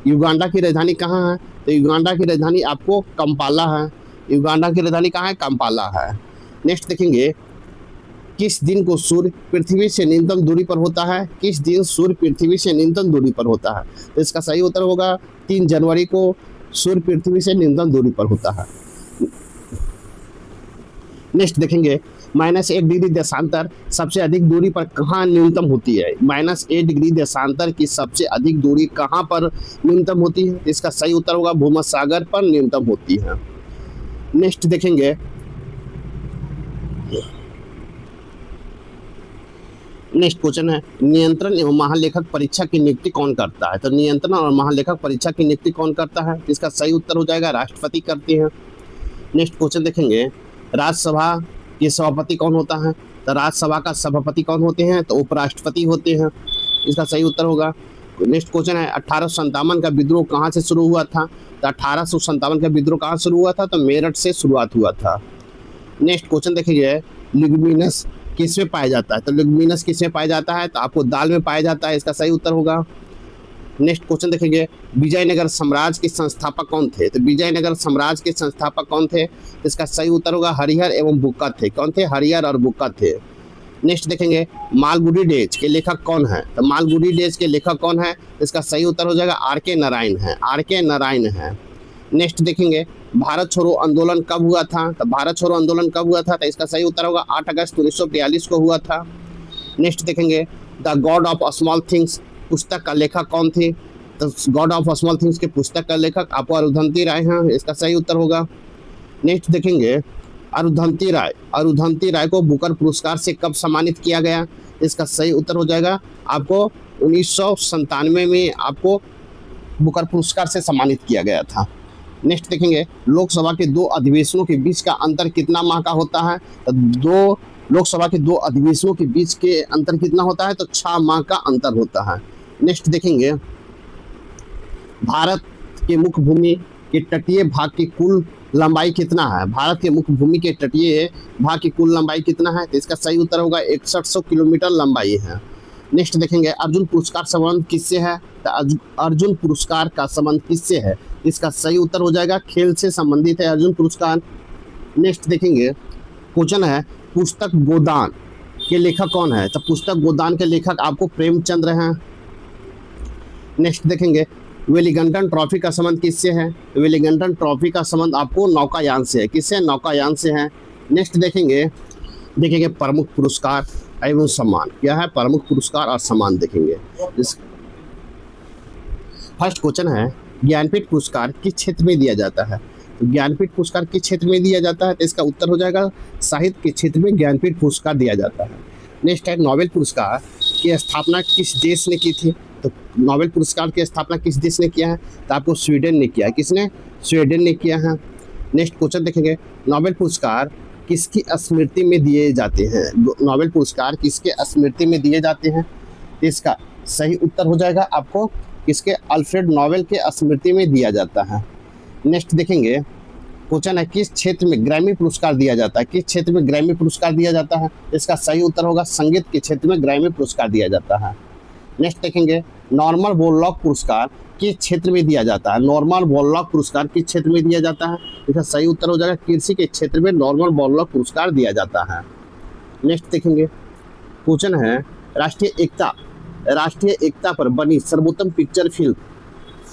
B: युगांडा की राजधानी कहाँ है। तो युगांडा की राजधानी आपको कंपाला है। युगांडा की राजधानी कहाँ है? कंपाला है। नेक्स्ट देखेंगे, किस दिन को सूर्य पृथ्वी से न्यूनतम दूरी पर होता है। किस दिन सूर्य पृथ्वी से न्यूनतम दूरी पर होता है। तो इसका सही उत्तर होगा 3 जनवरी को सूर्य पृथ्वी से न्यूनतम दूरी पर होता है। नेक्स्ट देखेंगे, -1 डिग्री देशांतर सबसे अधिक दूरी पर कहाँ न्यूनतम होती है। -1 डिग्री देशांतर की सबसे अधिक दूरी कहाँ पर न्यूनतम होती है। इसका सही उत्तर होगा भूमध्य सागर पर न्यूनतम होती है। नेक्स्ट देखेंगे, नेक्स्ट क्वेश्चन है नियंत्रण एवं महालेखक परीक्षा की नियुक्ति कौन करता है। तो नियंत्रण और महालेखक परीक्षा की नियुक्ति कौन करता है। इसका सही उत्तर हो जाएगा राष्ट्रपति करते हैं। नेक्स्ट क्वेश्चन देखेंगे, राज्यसभा के सभापति कौन होता है। तो राज्यसभा का सभापति कौन होते हैं। तो उपराष्ट्रपति होते हैं। इसका सही उत्तर होगा। नेक्स्ट क्वेश्चन है 1857 का विद्रोह कहाँ से शुरू हुआ था। तो 1857 का विद्रोह कहाँ शुरू हुआ था। तो मेरठ से शुरुआत हुआ था। नेक्स्ट क्वेश्चन देखिए, लिग्मिनस किस में पाया जाता है। तो लिग्मिनस किस में पाया जाता है। तो आपको दाल में पाया जाता है। इसका सही उत्तर होगा। नेक्स्ट क्वेश्चन देखेंगे, विजयनगर साम्राज्य के संस्थापक कौन थे। तो विजयनगर साम्राज्य के संस्थापक कौन थे। इसका सही उत्तर होगा हरिहर एवं बुक्का थे। कौन थे। हरिहर और बुक्का थे। नेक्स्ट देखेंगे, मालगुडी डेज के लेखक कौन है। तो मालगुडी डेज के लेखक कौन है। इसका सही उत्तर हो जाएगा आर.के. नारायण है। आर.के. नारायण है। नेक्स्ट देखेंगे, भारत छोड़ो आंदोलन कब हुआ था। तो भारत छोड़ो आंदोलन कब हुआ था। तो इसका सही उत्तर होगा 8 अगस्त 1942 को हुआ था। नेक्स्ट देखेंगे, the God of small things पुस्तक का लेखक कौन थे? तो गॉड ऑफ स्मॉल थिंग्स के पुस्तक का लेखक आपको अरुंधति राय हैं, इसका सही उत्तर होगा। नेक्स्ट देखेंगे अरुंधति राय को बुकर पुरस्कार से कब सम्मानित किया गया? इसका सही उत्तर हो जाएगा आपको 1997 में आपको बुकर पुरस्कार से सम्मानित किया गया था। नेक्स्ट देखेंगे लोकसभा के 2 अधिवेशनों के बीच का अंतर कितना माह का होता है? तो लोकसभा के 2 अधिवेशनों के बीच के अंतर कितना होता है? तो 6 माह का अंतर होता है। नेक्स्ट देखेंगे भारत के मुख्य भूमि के तटीय भाग की कुल लंबाई कितना है? भारत के मुख्य भूमि के तटीय भाग की कुल लंबाई कितना है? तो इसका सही उत्तर होगा 6100 किलोमीटर लंबाई है। नेक्स्ट देखेंगे अर्जुन पुरस्कार संबंध किससे है? तो अर्जुन पुरस्कार का संबंध किससे है? इसका सही उत्तर हो जाएगा खेल से संबंधित है अर्जुन पुरस्कार। नेक्स्ट देखेंगे क्वेश्चन है पुस्तक गोदान के लेखक कौन है? तो पुस्तक गोदान के लेखक आपको प्रेमचंद्र हैं। नेक्स्ट देखेंगे वेलिंगटन ट्रॉफी का संबंध किससे है? वेलिंगटन ट्रॉफी का संबंध आपको नौकायान से है। किससे? नौकायान से है। नेक्स्ट देखेंगे प्रमुख पुरस्कार एवं सम्मान क्या है? प्रमुख पुरस्कार और सम्मान देखेंगे। फर्स्ट क्वेश्चन है ज्ञानपीठ पुरस्कार किस क्षेत्र में दिया जाता है? तो ज्ञानपीठ पुरस्कार किस क्षेत्र में दिया जाता है? तो इसका उत्तर हो जाएगा साहित्य के क्षेत्र में ज्ञानपीठ पुरस्कार दिया जाता है। नेक्स्ट है नोबेल पुरस्कार की स्थापना किस देश ने की थी? तो नोबेल पुरस्कार की स्थापना किस देश ने किया है? तो आपको स्वीडन ने किया है। किसने? स्वीडन ने किया है। नेक्स्ट क्वेश्चन देखेंगे नोबेल पुरस्कार किसकी स्मृति में दिए जाते हैं? नोबेल पुरस्कार किसके स्मृति में दिए जाते हैं? इसका सही उत्तर हो जाएगा आपको किसके? अल्फ्रेड नोबेल के स्मृति में दिया जाता है। नेक्स्ट देखेंगे क्वेश्चन है किस क्षेत्र में ग्रैमी पुरस्कार दिया जाता है? किस क्षेत्र में ग्रैमी पुरस्कार दिया जाता है? इसका सही उत्तर होगा संगीत के क्षेत्र में ग्रैमी पुरस्कार दिया जाता है। नेक्स्ट देखेंगे नॉर्मन बोरलॉग पुरस्कार किस क्षेत्र में दिया जाता है? नॉर्मन बोरलॉग पुरस्कार किस क्षेत्र में दिया जाता है? इसका सही उत्तर हो जाएगा कृषि के क्षेत्र में नॉर्मन बोरलॉग पुरस्कार दिया जाता है। नेक्स्ट देखेंगे क्वेश्चन है राष्ट्रीय एकता पर बनी सर्वोत्तम पिक्चर फिल्म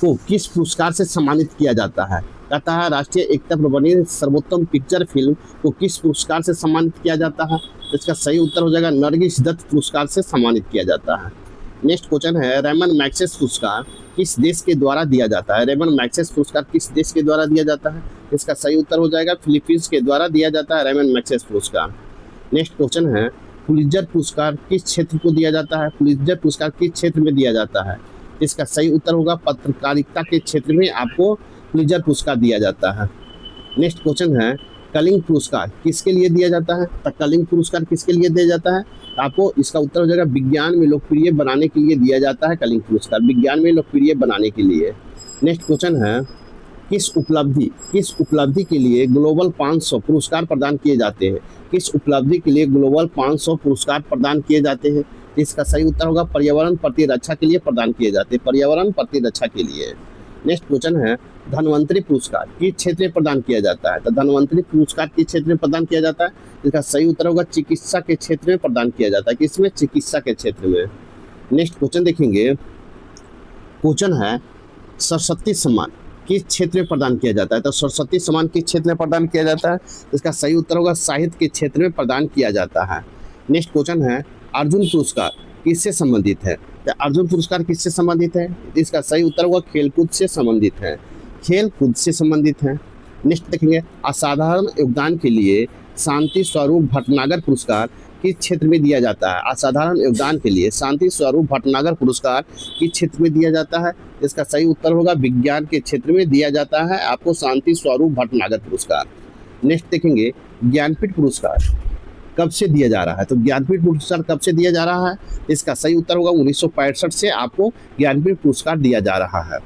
B: को किस पुरस्कार से सम्मानित किया जाता है? कहता है राष्ट्रीय एकता पर बनी सर्वोत्तम पिक्चर फिल्म को किस पुरस्कार से सम्मानित किया जाता है? इसका सही उत्तर हो जाएगा नरगिस दत्त पुरस्कार से सम्मानित किया जाता है। नेक्स्ट क्वेश्चन है रेमन मैग्सेसे पुरस्कार किस देश के द्वारा दिया जाता है? रेमन मैग्सेसे पुरस्कार किस देश के द्वारा दिया जाता है? इसका सही उत्तर हो जाएगा फिलीपींस के द्वारा दिया जाता है रेमन मैग्सेसे पुरस्कार। नेक्स्ट क्वेश्चन है पुलित्जर पुरस्कार किस क्षेत्र को दिया जाता है? पुलित्जर पुरस्कार किस क्षेत्र में दिया जाता है? इसका सही उत्तर होगा पत्रकारिता के क्षेत्र में आपको पुलित्जर पुरस्कार दिया जाता है। नेक्स्ट क्वेश्चन है कलिंग पुरस्कार किसके लिए दिया जाता है? तो कलिंग पुरस्कार किसके लिए दिया जाता है? आपको इसका उत्तर हो जाएगा विज्ञान में लोकप्रिय बनाने के लिए दिया जाता है कलिंग पुरस्कार, विज्ञान में लोकप्रिय बनाने के लिए। नेक्स्ट क्वेश्चन है किस उपलब्धि के लिए ग्लोबल 500 पुरस्कार प्रदान किए जाते हैं? किस उपलब्धि के लिए ग्लोबल 500 पुरस्कार प्रदान किए जाते हैं? इसका सही उत्तर होगा पर्यावरण प्रतिरक्षा के लिए प्रदान किए जाते हैं, पर्यावरण प्रतिरक्षा के लिए। नेक्स्ट क्वेश्चन है धन्वंतरी पुरस्कार किस क्षेत्र में प्रदान किया जाता है? तो धन्वंतरी पुरस्कार किस क्षेत्र में प्रदान किया जाता है? इसका सही उत्तर होगा चिकित्सा के क्षेत्र में प्रदान किया जाता है। किसमें? चिकित्सा के क्षेत्र में। नेक्स्ट क्वेश्चन देखेंगे क्वेश्चन है सरस्वती सम्मान किस क्षेत्र में प्रदान किया जाता है? तो सरस्वती सम्मान किस क्षेत्र में प्रदान किया जाता है? इसका सही उत्तर होगा साहित्य के क्षेत्र में प्रदान किया जाता है। नेक्स्ट क्वेश्चन है अर्जुन पुरस्कार किससे संबंधित है? तो अर्जुन पुरस्कार किससे संबंधित है? इसका सही उत्तर होगा खेलकूद से संबंधित है, खेलकूद से संबंधित है। नेक्स्ट देखेंगे असाधारण योगदान के लिए शांति स्वरूप भटनागर पुरस्कार किस क्षेत्र में दिया जाता है? असाधारण योगदान के लिए शांति स्वरूप भटनागर पुरस्कार किस क्षेत्र में दिया जाता है? इसका सही उत्तर होगा विज्ञान के क्षेत्र में दिया जाता है आपको शांति स्वरूप भटनागर पुरस्कार। नेक्स्ट देखेंगे ज्ञानपीठ पुरस्कार कब से दिया जा रहा है? तो ज्ञानपीठ पुरस्कार कब से दिया जा रहा है? इसका सही उत्तर होगा 1965 से आपको ज्ञानपीठ पुरस्कार दिया जा रहा है।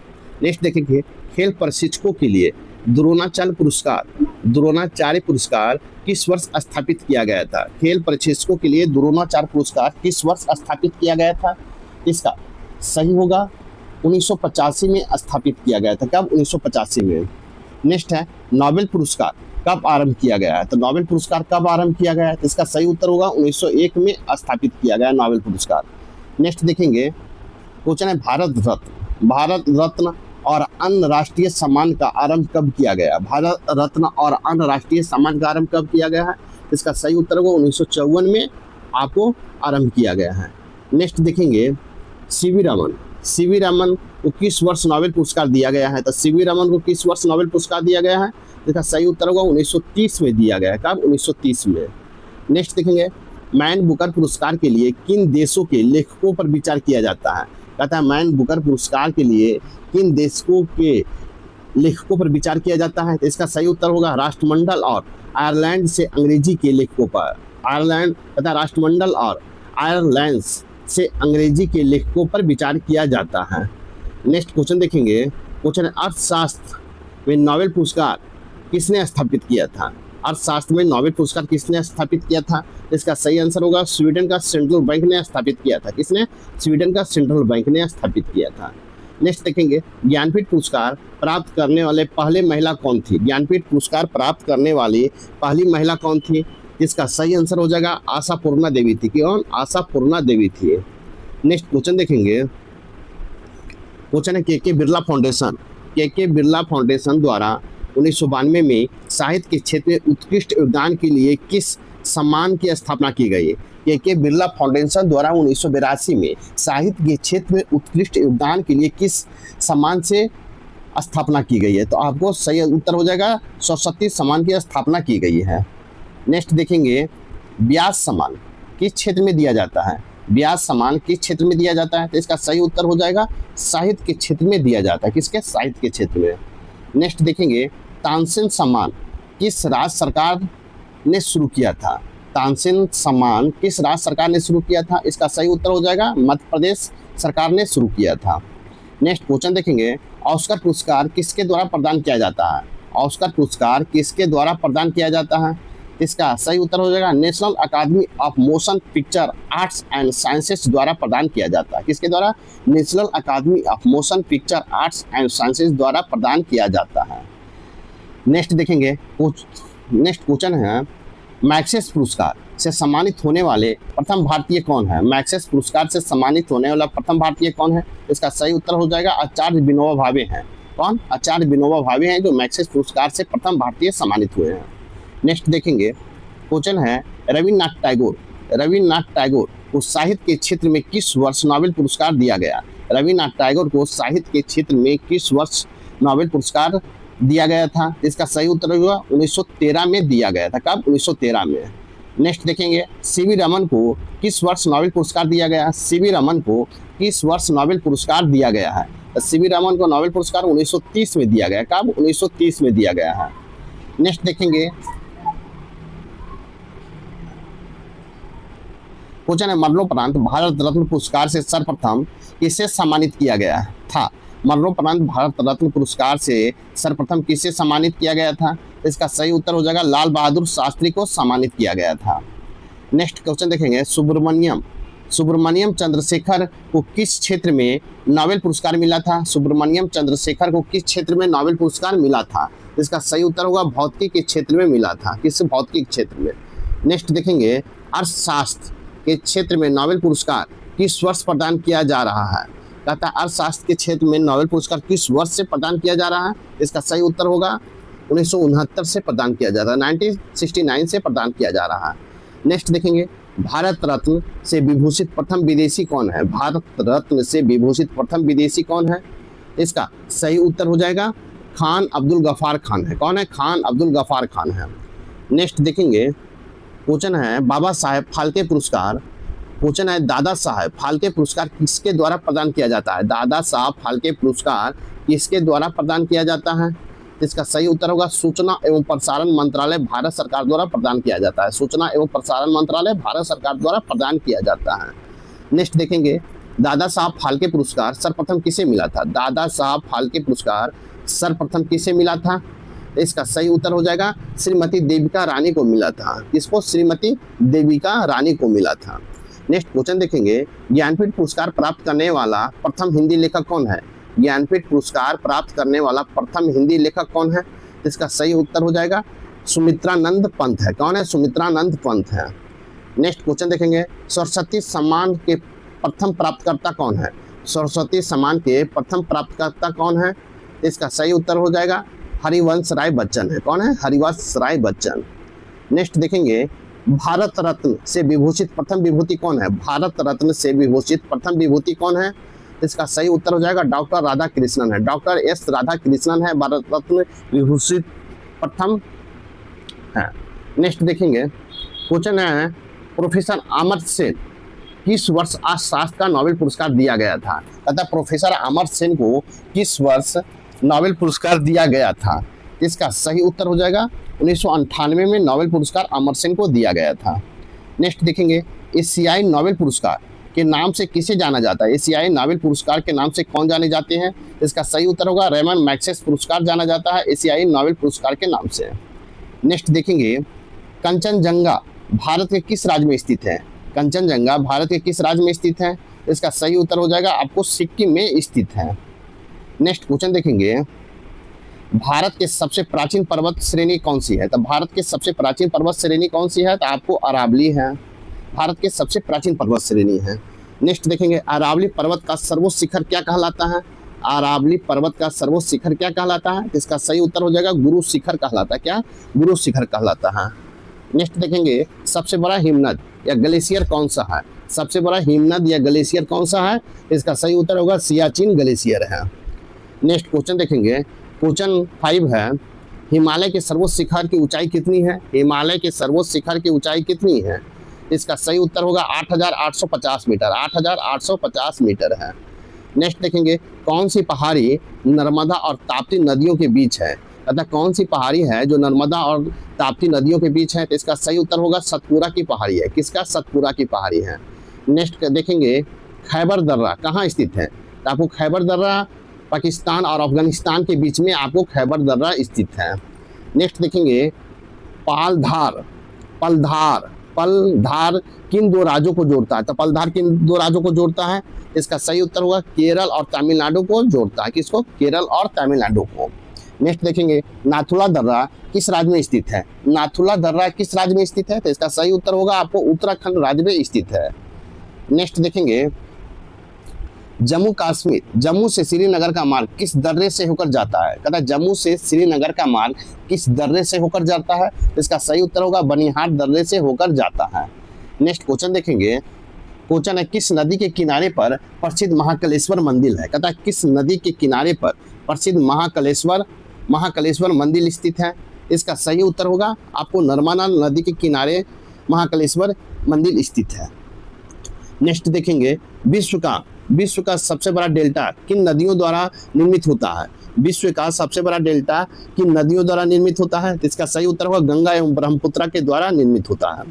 B: नेक्स्ट देखेंगे खेल प्रशिक्षकों के लिए द्रोणाचार्य पुरस्कार किस वर्ष स्थापित किया गया था? खेल प्रशिक्षकों के लिए द्रोणाचार्य पुरस्कार किस वर्ष स्थापित किया गया था? इसका सही होगा 1985 में स्थापित किया गया था। कब? 1985 में। नेक्स्ट है नोबेल पुरस्कार कब आरंभ किया गया है? तो नोबेल पुरस्कार कब आरंभ किया गया है? तो इसका सही उत्तर होगा 1901 में स्थापित किया गया नोबेल पुरस्कार। नेक्स्ट देखेंगे क्वेश्चन है भारत रत्न और अन्य राष्ट्रीय सम्मान का आरंभ कब किया गया? भारत रत्न और अन्य राष्ट्रीय सम्मान का आरंभ कब किया गया है? इसका सही उत्तर होगा 1954 में आपको आरंभ किया गया है। नेक्स्ट देखेंगे सीवी रमन। सीवी रमन को किस वर्ष नोबेल पुरस्कार दिया गया है? तो सीवी रमन को किस वर्ष नोबेल पुरस्कार दिया गया है? इसका सही उत्तर होगा 1930 में दिया गया है। कब? 1930 में। नेक्स्ट देखेंगे मैन बुकर पुरस्कार के लिए किन देशों के लेखकों पर विचार किया जाता है? कहता है मैन बुकर पुरस्कार के लिए किन देशों के लेखकों पर विचार किया जाता है? तो इसका सही उत्तर होगा राष्ट्रमंडल और आयरलैंड से अंग्रेजी के लेखकों पर। आयरलैंड तथा राष्ट्रमंडल और आयरलैंड से अंग्रेजी के लेखकों पर विचार किया जाता है। नेक्स्ट क्वेश्चन देखेंगे। क्वेश्चन है अर्थशास्त्र में नोबेल पुरस्कार किसने स्थापित किया था? अर्थशास्त्र में नोबेल पुरस्कार किसने स्थापित किया था? इसका सही आंसर होगा स्वीडन का सेंट्रल बैंक ने स्थापित किया था। किसने? स्वीडन का सेंट्रल बैंक ने स्थापित किया था। नेक्स्ट देखेंगे ज्ञानपीठ पुरस्कार प्राप्त करने वाले पहले महिला कौन थी? ज्ञानपीठ पुरस्कार प्राप्त करने वाली पहली महिला कौन थी? इसका सही आंसर हो जाएगा आशापूर्णा देवी थी। कौन? आशापूर्णा देवी थी। नेक्स्ट क्वेश्चन देखेंगे। क्वेश्चन है के बिरला फाउंडेशन। के बिरला फाउंडेशन द्वारा 1992 में साहित्य के क्षेत्र में उत्कृष्ट योगदान के लिए किस सम्मान की स्थापना की गई? के बिरला फाउंडेशन द्वारा 1982 में साहित्य के क्षेत्र में उत्कृष्ट योगदान के लिए किस सम्मान से स्थापना की गई है? तो आपको सही उत्तर हो जाएगा सरस्वती सम्मान की स्थापना की गई है। नेक्स्ट देखेंगे व्यास सम्मान किस क्षेत्र में दिया जाता है? व्यास सम्मान किस क्षेत्र में दिया जाता है? तो इसका सही उत्तर हो जाएगा साहित्य के क्षेत्र में दिया जाता है। किसके? साहित्य के क्षेत्र में। नेक्स्ट देखेंगे तानसेन सम्मान किस राज्य सरकार ने शुरू किया था? तानसेन सम्मान किस राज्य सरकार ने शुरू किया था? इसका सही उत्तर हो जाएगा मध्य प्रदेश सरकार ने शुरू किया था। नेक्स्ट क्वेश्चन देखेंगे ऑस्कर पुरस्कार किसके द्वारा प्रदान किया जाता है? ऑस्कर पुरस्कार किसके द्वारा प्रदान किया जाता है? इसका सही उत्तर हो जाएगा national academy of motion picture arts and sciences द्वारा प्रदान किया जाता है। किसके द्वारा? National academy of motion picture arts and sciences द्वारा प्रदान किया जाता है। नेक्स्ट देखेंगे नेक्स्ट क्वेश्चन है मैक्सेस पुरस्कार से सम्मानित होने वाले प्रथम भारतीय कौन है? मैक्सेस पुरस्कार से सम्मानित होने वाला प्रथम भारतीय कौन है? इसका सही उत्तर हो जाएगा आचार्य विनोबा भावे हैं। कौन? आचार्य विनोबा भावे हैं जो मैक्सेस पुरस्कार से प्रथम भारतीय सम्मानित हुए हैं। नेक्स्ट देखेंगे क्वेश्चन है रविन्द्रनाथ टैगोर। रविन्द्रनाथ टैगोर को साहित्य के क्षेत्र में किस वर्ष नोबेल पुरस्कार दिया गया? रविन्द्रनाथ टैगोर को साहित्य के क्षेत्र में किस वर्ष नोबेल पुरस्कार दिया गया था? इसका सही उत्तर होगा 1913 में दिया गया था। कब? 1913 में। नेक्स्ट देखेंगे सीवी रमन को किस वर्ष नोबेल पुरस्कार दिया गया? सीवी रमन को किस वर्ष नोबेल पुरस्कार दिया गया है? तो सीवी रमन को नोबेल पुरस्कार 1930 में दिया गया। कब? 1930 में दिया गया है। नेक्स्ट देखेंगे क्वेश्चन है मरणोपरांत भारत रत्न पुरस्कार से सर्वप्रथम किसे सम्मानित किया गया था? मरणोपरांत भारत रत्न पुरस्कार से सर्वप्रथम किसे सम्मानित किया गया था? इसका सही उत्तर हो जाएगा लाल बहादुर शास्त्री को सम्मानित किया गया था। नेक्स्ट क्वेश्चन देखेंगे सुब्रमण्यम चंद्रशेखर को किस क्षेत्र में नोबेल पुरस्कार मिला था? सुब्रमण्यम चंद्रशेखर को किस क्षेत्र में नोबेल पुरस्कार मिला था? इसका सही उत्तर होगा भौतिकी के क्षेत्र में मिला था। किस? भौतिकी क्षेत्र में। नेक्स्ट देखेंगे अर्थशास्त्र के क्षेत्र में नोबेल पुरस्कार किस वर्ष प्रदान किया जा रहा है? कहता है अर्थशास्त्र के क्षेत्र में नोबेल पुरस्कार किस वर्ष से प्रदान किया जा रहा है? इसका सही उत्तर होगा 1969 से प्रदान किया जा रहा है। 1969 से प्रदान किया जा रहा है। नेक्स्ट देखेंगे भारत रत्न से विभूषित प्रथम विदेशी कौन है? भारत रत्न से विभूषित प्रथम विदेशी कौन है? इसका सही उत्तर हो जाएगा खान अब्दुल गफ्फार खान है। कौन है? खान अब्दुल गफ्फार खान है। नेक्स्ट देखेंगे क्वेश्चन है बाबा साहेब फाल्के पुरस्कार। क्वेश्चन है दादा साहेब फाल्के पुरस्कार किसके द्वारा प्रदान किया जाता है? दादा साहब फाल्के पुरस्कार किसके द्वारा प्रदान किया जाता है? इसका सही उत्तर होगा सूचना एवं प्रसारण मंत्रालय भारत सरकार द्वारा प्रदान किया जाता है। सूचना एवं प्रसारण मंत्रालय भारत सरकार द्वारा प्रदान किया जाता है। नेक्स्ट देखेंगे दादा साहब फाल्के पुरस्कार सर्वप्रथम किसे मिला था? दादा साहब फाल्के पुरस्कार सर्वप्रथम किसे मिला था? इसका सही उत्तर हो जाएगा श्रीमती देविका रानी को मिला था। किसको? श्रीमती देविका रानी को मिला था। नेक्स्ट क्वेश्चन देखेंगे ज्ञानपीठ पुरस्कार प्राप्त करने वाला प्रथम हिंदी लेखक कौन है? ज्ञानपीठ पुरस्कार प्राप्त करने वाला प्रथम हिंदी लेखक कौन है? इसका सही उत्तर हो जाएगा सुमित्रानंद पंत है। कौन है? सुमित्रानंद पंत है। नेक्स्ट क्वेश्चन देखेंगे सरस्वती सम्मान के प्रथम प्राप्तकर्ता कौन है? सरस्वती सम्मान के प्रथम प्राप्तकर्ता कौन है? इसका सही उत्तर हो जाएगा हरिवंश राय बच्चन है। कौन है? हरिवंश राय बच्चन। नेक्स्ट देखेंगे भारत रत्न से विभूषित प्रथम विभूति कौन है? भारत रत्न से विभूषित प्रथम विभूति कौन है? इसका सही उत्तर हो जाएगा डॉक्टर राधा कृष्णन है। डॉक्टर एस राधा कृष्णन है भारत रत्न विभूषित प्रथम है। नेक्स्ट देखेंगे, क्वेश्चन है प्रोफेसर अमर्त्य सेन किस वर्ष अर्थशास्त्र का नोबेल पुरस्कार दिया गया था? अतः प्रोफेसर अमर्त्य सेन को किस वर्ष नोबेल पुरस्कार दिया गया था? इसका सही उत्तर हो जाएगा 1998 में नोबेल पुरस्कार अमर्त्य सेन को दिया गया था। नेक्स्ट देखेंगे, एशियाई नोबेल पुरस्कार के नाम से किसे जाना जाता है? एशियाई नोबेल पुरस्कार के नाम से कौन जाने जाते हैं? इसका सही उत्तर होगा रेमन मैग्सेसे पुरस्कार जाना जाता है एशियाई नोबेल पुरस्कार के नाम से। नेक्स्ट देखेंगे, कंचनजंगा भारत के किस राज्य में स्थित है? कंचनजंगा भारत के किस राज्य में स्थित है? इसका सही उत्तर हो जाएगा आपको सिक्किम में स्थित है। नेक्स्ट क्वेश्चन देखेंगे, भारत के सबसे प्राचीन पर्वत श्रेणी कौन सी है? तो भारत के सबसे प्राचीन पर्वत श्रेणी कौन सी है? तो आपको अरावली है, भारत के सबसे प्राचीन पर्वत श्रेणी है। नेक्स्ट देखेंगे, अरावली पर्वत का सर्वोच्च शिखर क्या कहलाता है? अरावली पर्वत का सर्वोच्च शिखर क्या कहलाता है? इसका सही उत्तर हो जाएगा गुरु शिखर कहलाता है। क्या? गुरु शिखर कहलाता है। नेक्स्ट देखेंगे, सबसे बड़ा हिमनद या ग्लेशियर कौन सा है? सबसे बड़ा हिमनद या ग्लेशियर कौन सा है? इसका सही उत्तर होगा सियाचिन ग्लेशियर है। नेक्स्ट क्वेश्चन देखेंगे, क्वेश्चन 5 है, हिमालय के सर्वोच्च शिखर की ऊंचाई कितनी है? हिमालय के सर्वोच्च शिखर की ऊंचाई कितनी है? इसका सही उत्तर होगा 8850 मीटर, 8850 मीटर है। नेक्स्ट देखेंगे, कौन सी पहाड़ी नर्मदा और ताप्ती नदियों के बीच है? अतः कौन सी पहाड़ी है जो नर्मदा और ताप्ती नदियों के बीच है? तो इसका सही उत्तर होगा सतपुरा की पहाड़ी है। किसका? सतपुरा की पहाड़ी है। नेक्स्ट देखेंगे, खैबर दर्रा कहाँ स्थित है? तो आपको खैबर दर्रा पाकिस्तान और अफगानिस्तान के बीच में आपको खैबर दर्रा स्थित है। नेक्स्ट देखेंगे, पलधार किन दो राज्यों को जोड़ता है? तो पलधार किन दो राज्यों को जोड़ता है? इसका सही उत्तर होगा केरल और तमिलनाडु को जोड़ता है। किसको? केरल और तमिलनाडु को। नेक्स्ट देखेंगे, नाथुला दर्रा किस राज्य में स्थित है? नाथुला दर्रा किस राज्य में स्थित है? तो इसका सही उत्तर होगा आपको उत्तराखंड राज्य में स्थित है। नेक्स्ट देखेंगे, जम्मू कश्मीर, जम्मू से श्रीनगर का मार्ग किस दर्रे से होकर जाता है? कहता है जम्मू से श्रीनगर का मार्ग किस दर्रे से होकर जाता है? इसका सही उत्तर होगा बनिहार दर्रे से होकर जाता है। नेक्स्ट क्वेश्चन देखेंगे, क्वेश्चन है, किस नदी के किनारे पर प्रसिद्ध महाकालेश्वर मंदिर है? कहता है किस नदी के किनारे पर प्रसिद्ध महाकालेश्वर मंदिर स्थित है? इसका सही उत्तर होगा आपको नर्मदा नदी के किनारे महाकालेश्वर मंदिर स्थित है। नेक्स्ट देखेंगे, विश्व का सबसे बड़ा डेल्टा किन नदियों द्वारा निर्मित होता है? विश्व का सबसे बड़ा डेल्टा किन नदियों द्वारा निर्मित होता है? इसका सही उत्तर होगा गंगा एवं ब्रह्मपुत्र के द्वारा निर्मित होता है।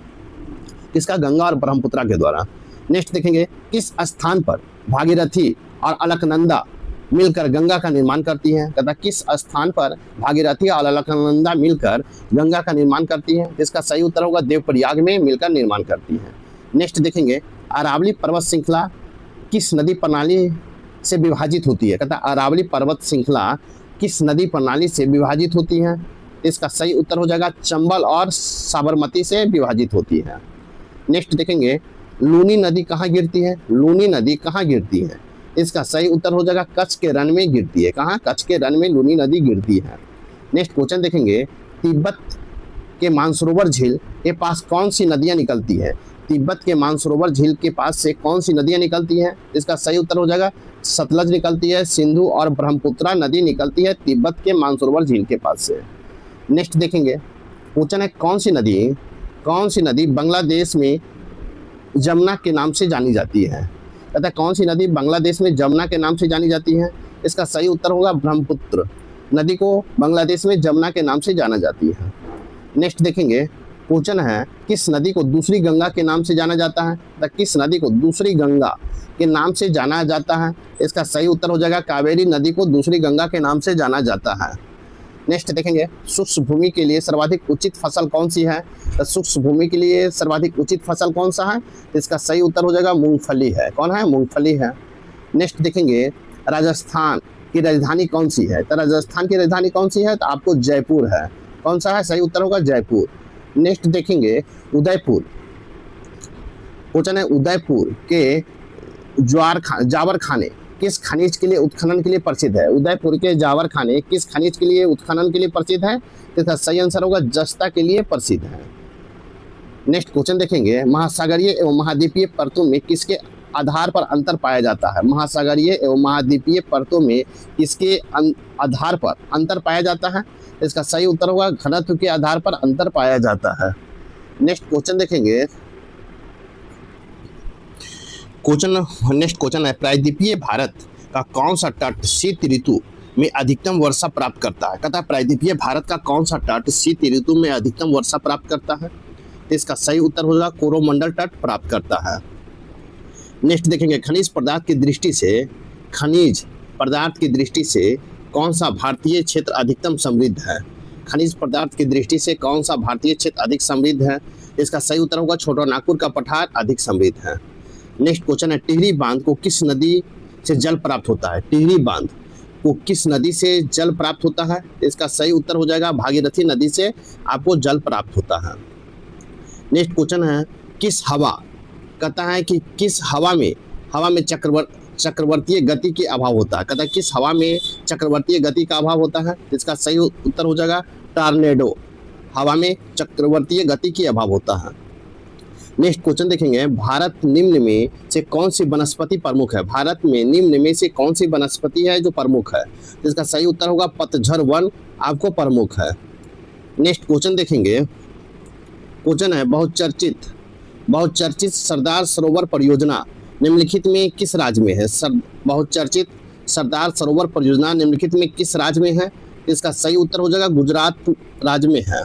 B: किसका? गंगा और ब्रह्मपुत्र के द्वारा। नेक्स्ट देखेंगे, किस स्थान पर भागीरथी और अलकनंदा मिलकर गंगा का निर्माण करती हैं? कहता किस स्थान पर भागीरथी और अलकनंदा मिलकर गंगा का निर्माण करती हैं? इसका सही उत्तर होगा देवप्रयाग में मिलकर निर्माण करती हैं। नेक्स्ट देखेंगे, अरावली पर्वत श्रृंखला किस नदी प्रणाली से विभाजित होती है? कहता अरावली पर्वत श्रृंखला किस नदी प्रणाली से विभाजित होती है? इसका सही उत्तर हो जाएगा चंबल और साबरमती से विभाजित होती है। नेक्स्ट देखेंगे, लूनी नदी कहाँ गिरती है? लूनी नदी कहाँ गिरती है? इसका सही उत्तर हो जाएगा कच्छ के रण में गिरती है। कहाँ? कच्छ के रण में लूनी नदी गिरती है। नेक्स्ट क्वेश्चन देखेंगे, तिब्बत के मानसरोवर झील के पास कौन सी नदियाँ निकलती है? तिब्बत के मानसरोवर झील के पास से कौन सी नदियाँ निकलती हैं? इसका सही उत्तर हो जाएगा सतलज निकलती है, सिंधु और ब्रह्मपुत्र नदी निकलती है तिब्बत के मानसरोवर झील के पास से। नेक्स्ट देखेंगे, क्वेश्चन है, कौन सी नदी बांग्लादेश में जमुना के नाम से जानी जाती है? कहता है कौन सी नदी बांग्लादेश में जमुना के नाम से जानी जाती है? इसका सही उत्तर होगा ब्रह्मपुत्र नदी को बांग्लादेश में जमुना के नाम से जाना जाती है। नेक्स्ट देखेंगे, क्वेश्चन है, किस नदी को दूसरी गंगा के नाम से जाना जाता है? तो किस नदी को दूसरी गंगा के नाम से जाना जाता है? इसका सही उत्तर हो जाएगा कावेरी नदी को दूसरी गंगा के नाम से जाना जाता है। नेक्स्ट देखेंगे, शुष्क भूमि के लिए सर्वाधिक उचित फसल कौन सी है? तो शुष्क भूमि के लिए सर्वाधिक उचित फसल कौन सा है? इसका सही उत्तर हो जाएगा मूंगफली है। कौन है? मूंगफली है। नेक्स्ट देखेंगे, राजस्थान की राजधानी कौन सी है? तो राजस्थान की राजधानी कौन सी है? तो आपको जयपुर है। कौन सा है? सही उत्तर होगा जयपुर। नेक्स्ट देखेंगे, उदयपुर, क्वेश्चन है, उदयपुर के जावर खाने किस खनिज के लिए उत्खनन के लिए प्रसिद्ध है? उदयपुर के जावर खाने किस खनिज के लिए उत्खनन के लिए प्रसिद्ध है? तथा सही आंसर होगा जस्ता के लिए प्रसिद्ध है। नेक्स्ट क्वेश्चन देखेंगे, महासागरीय एवं महाद्वीपीय परतों में किसके आधार पर अंतर पाया जाता है? महासागरीय एवं महाद्वीपीय परतों में किसके आधार पर अंतर पाया जाता है? इसका सही उत्तर होगा घनत्व के आधार पर अंतर पाया जाता है। नेक्स्ट क्वेश्चन देखेंगे, नेक्स्ट क्वेश्चन है, प्रायद्वीपीय भारत का कौन सा तट शीत ऋतु में अधिकतम वर्षा प्राप्त करता है? कहता है प्रायद्वीपीय भारत का कौन सा तट शीत ऋतु में अधिकतम वर्षा प्राप्त करता है? तो इसका सही उत्तर होगा कोरोमंडल तट प्राप्त करता है। नेक्स्ट देखेंगे, खनिज पदार्थ की दृष्टि से कौन सा भारतीय क्षेत्र अधिकतम समृद्ध है? खनिज पदार्थ की दृष्टि से कौन सा भारतीय क्षेत्र अधिक समृद्ध है? इसका सही उत्तर होगा छोटा नागपुर का पठार अधिक समृद्ध है। नेक्स्ट क्वेश्चन है, टिहरी बांध को किस नदी से जल प्राप्त होता है? टिहरी बांध को किस नदी से जल प्राप्त होता है? इसका सही उत्तर हो जाएगा भागीरथी नदी से आपको जल प्राप्त होता है। नेक्स्ट क्वेश्चन है, किस हवा, कहता है कि किस हवा में चक्रवर्तीय गति के अभाव होता है? कहता है किस हवा में चक्रवर्तीय गति का अभाव होता है? इसका सही उत्तर हो जाएगा टॉर्नेडो, हवा में चक्रवर्तीय गति की अभाव होता है। नेक्स्ट क्वेश्चन देखेंगे, भारत निम्न में से कौन सी वनस्पति प्रमुख है? भारत में निम्न में से कौन सी वनस्पति है जो प्रमुख है? इसका सही उत्तर होगा पतझड़ वन आपको प्रमुख है। नेक्स्ट क्वेश्चन देखेंगे, क्वेश्चन है, बहुचर्चित सरदार सरोवर परियोजना निम्नलिखित में किस राज्य में है? बहुचर्चित सरदार सरोवर परियोजना निम्नलिखित में किस राज्य में है? इसका सही उत्तर हो जाएगा गुजरात राज्य में है।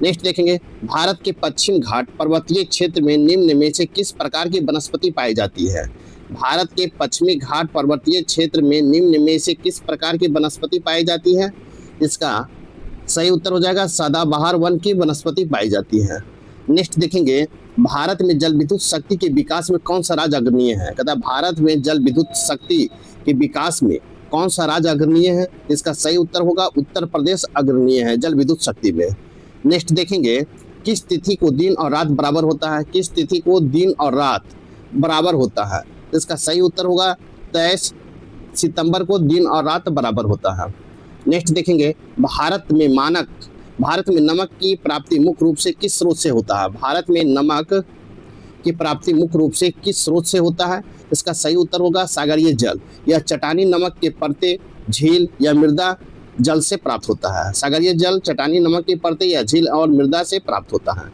B: नेक्स्ट देखेंगे, भारत के पश्चिम घाट पर्वतीय क्षेत्र में निम्न में से किस प्रकार की वनस्पति पाई जाती है? भारत के पश्चिमी घाट पर्वतीय क्षेत्र में निम्न में से किस प्रकार की वनस्पति पाई जाती है? इसका सही उत्तर हो जाएगा सदाबहार वन की वनस्पति पाई जाती है। नेक्स्ट देखेंगे, भारत में जल विद्युत शक्ति के विकास में कौन सा राज्य अग्रणीय है? कहता है भारत में जल विद्युत शक्ति के विकास में कौन सा राज्य अग्रणीय है? इसका सही उत्तर होगा उत्तर प्रदेश अग्रणीय है जल विद्युत शक्ति में। नेक्स्ट देखेंगे, किस तिथि को दिन और रात बराबर होता है? किस तिथि को दिन और रात बराबर होता है? इसका सही उत्तर होगा 23 सितंबर को दिन और रात बराबर होता है। नेक्स्ट देखेंगे, भारत में नमक की प्राप्ति मुख्य रूप से किस स्रोत से होता है? भारत में नमक की प्राप्ति मुख्य रूप से किस स्रोत से होता है? इसका सही उत्तर होगा सागरीय जल या चट्टानी नमक के परते, झील या मृदा जल से प्राप्त होता है। सागरीय जल चट्टानी नमक के परते या झील और मृदा से प्राप्त होता है।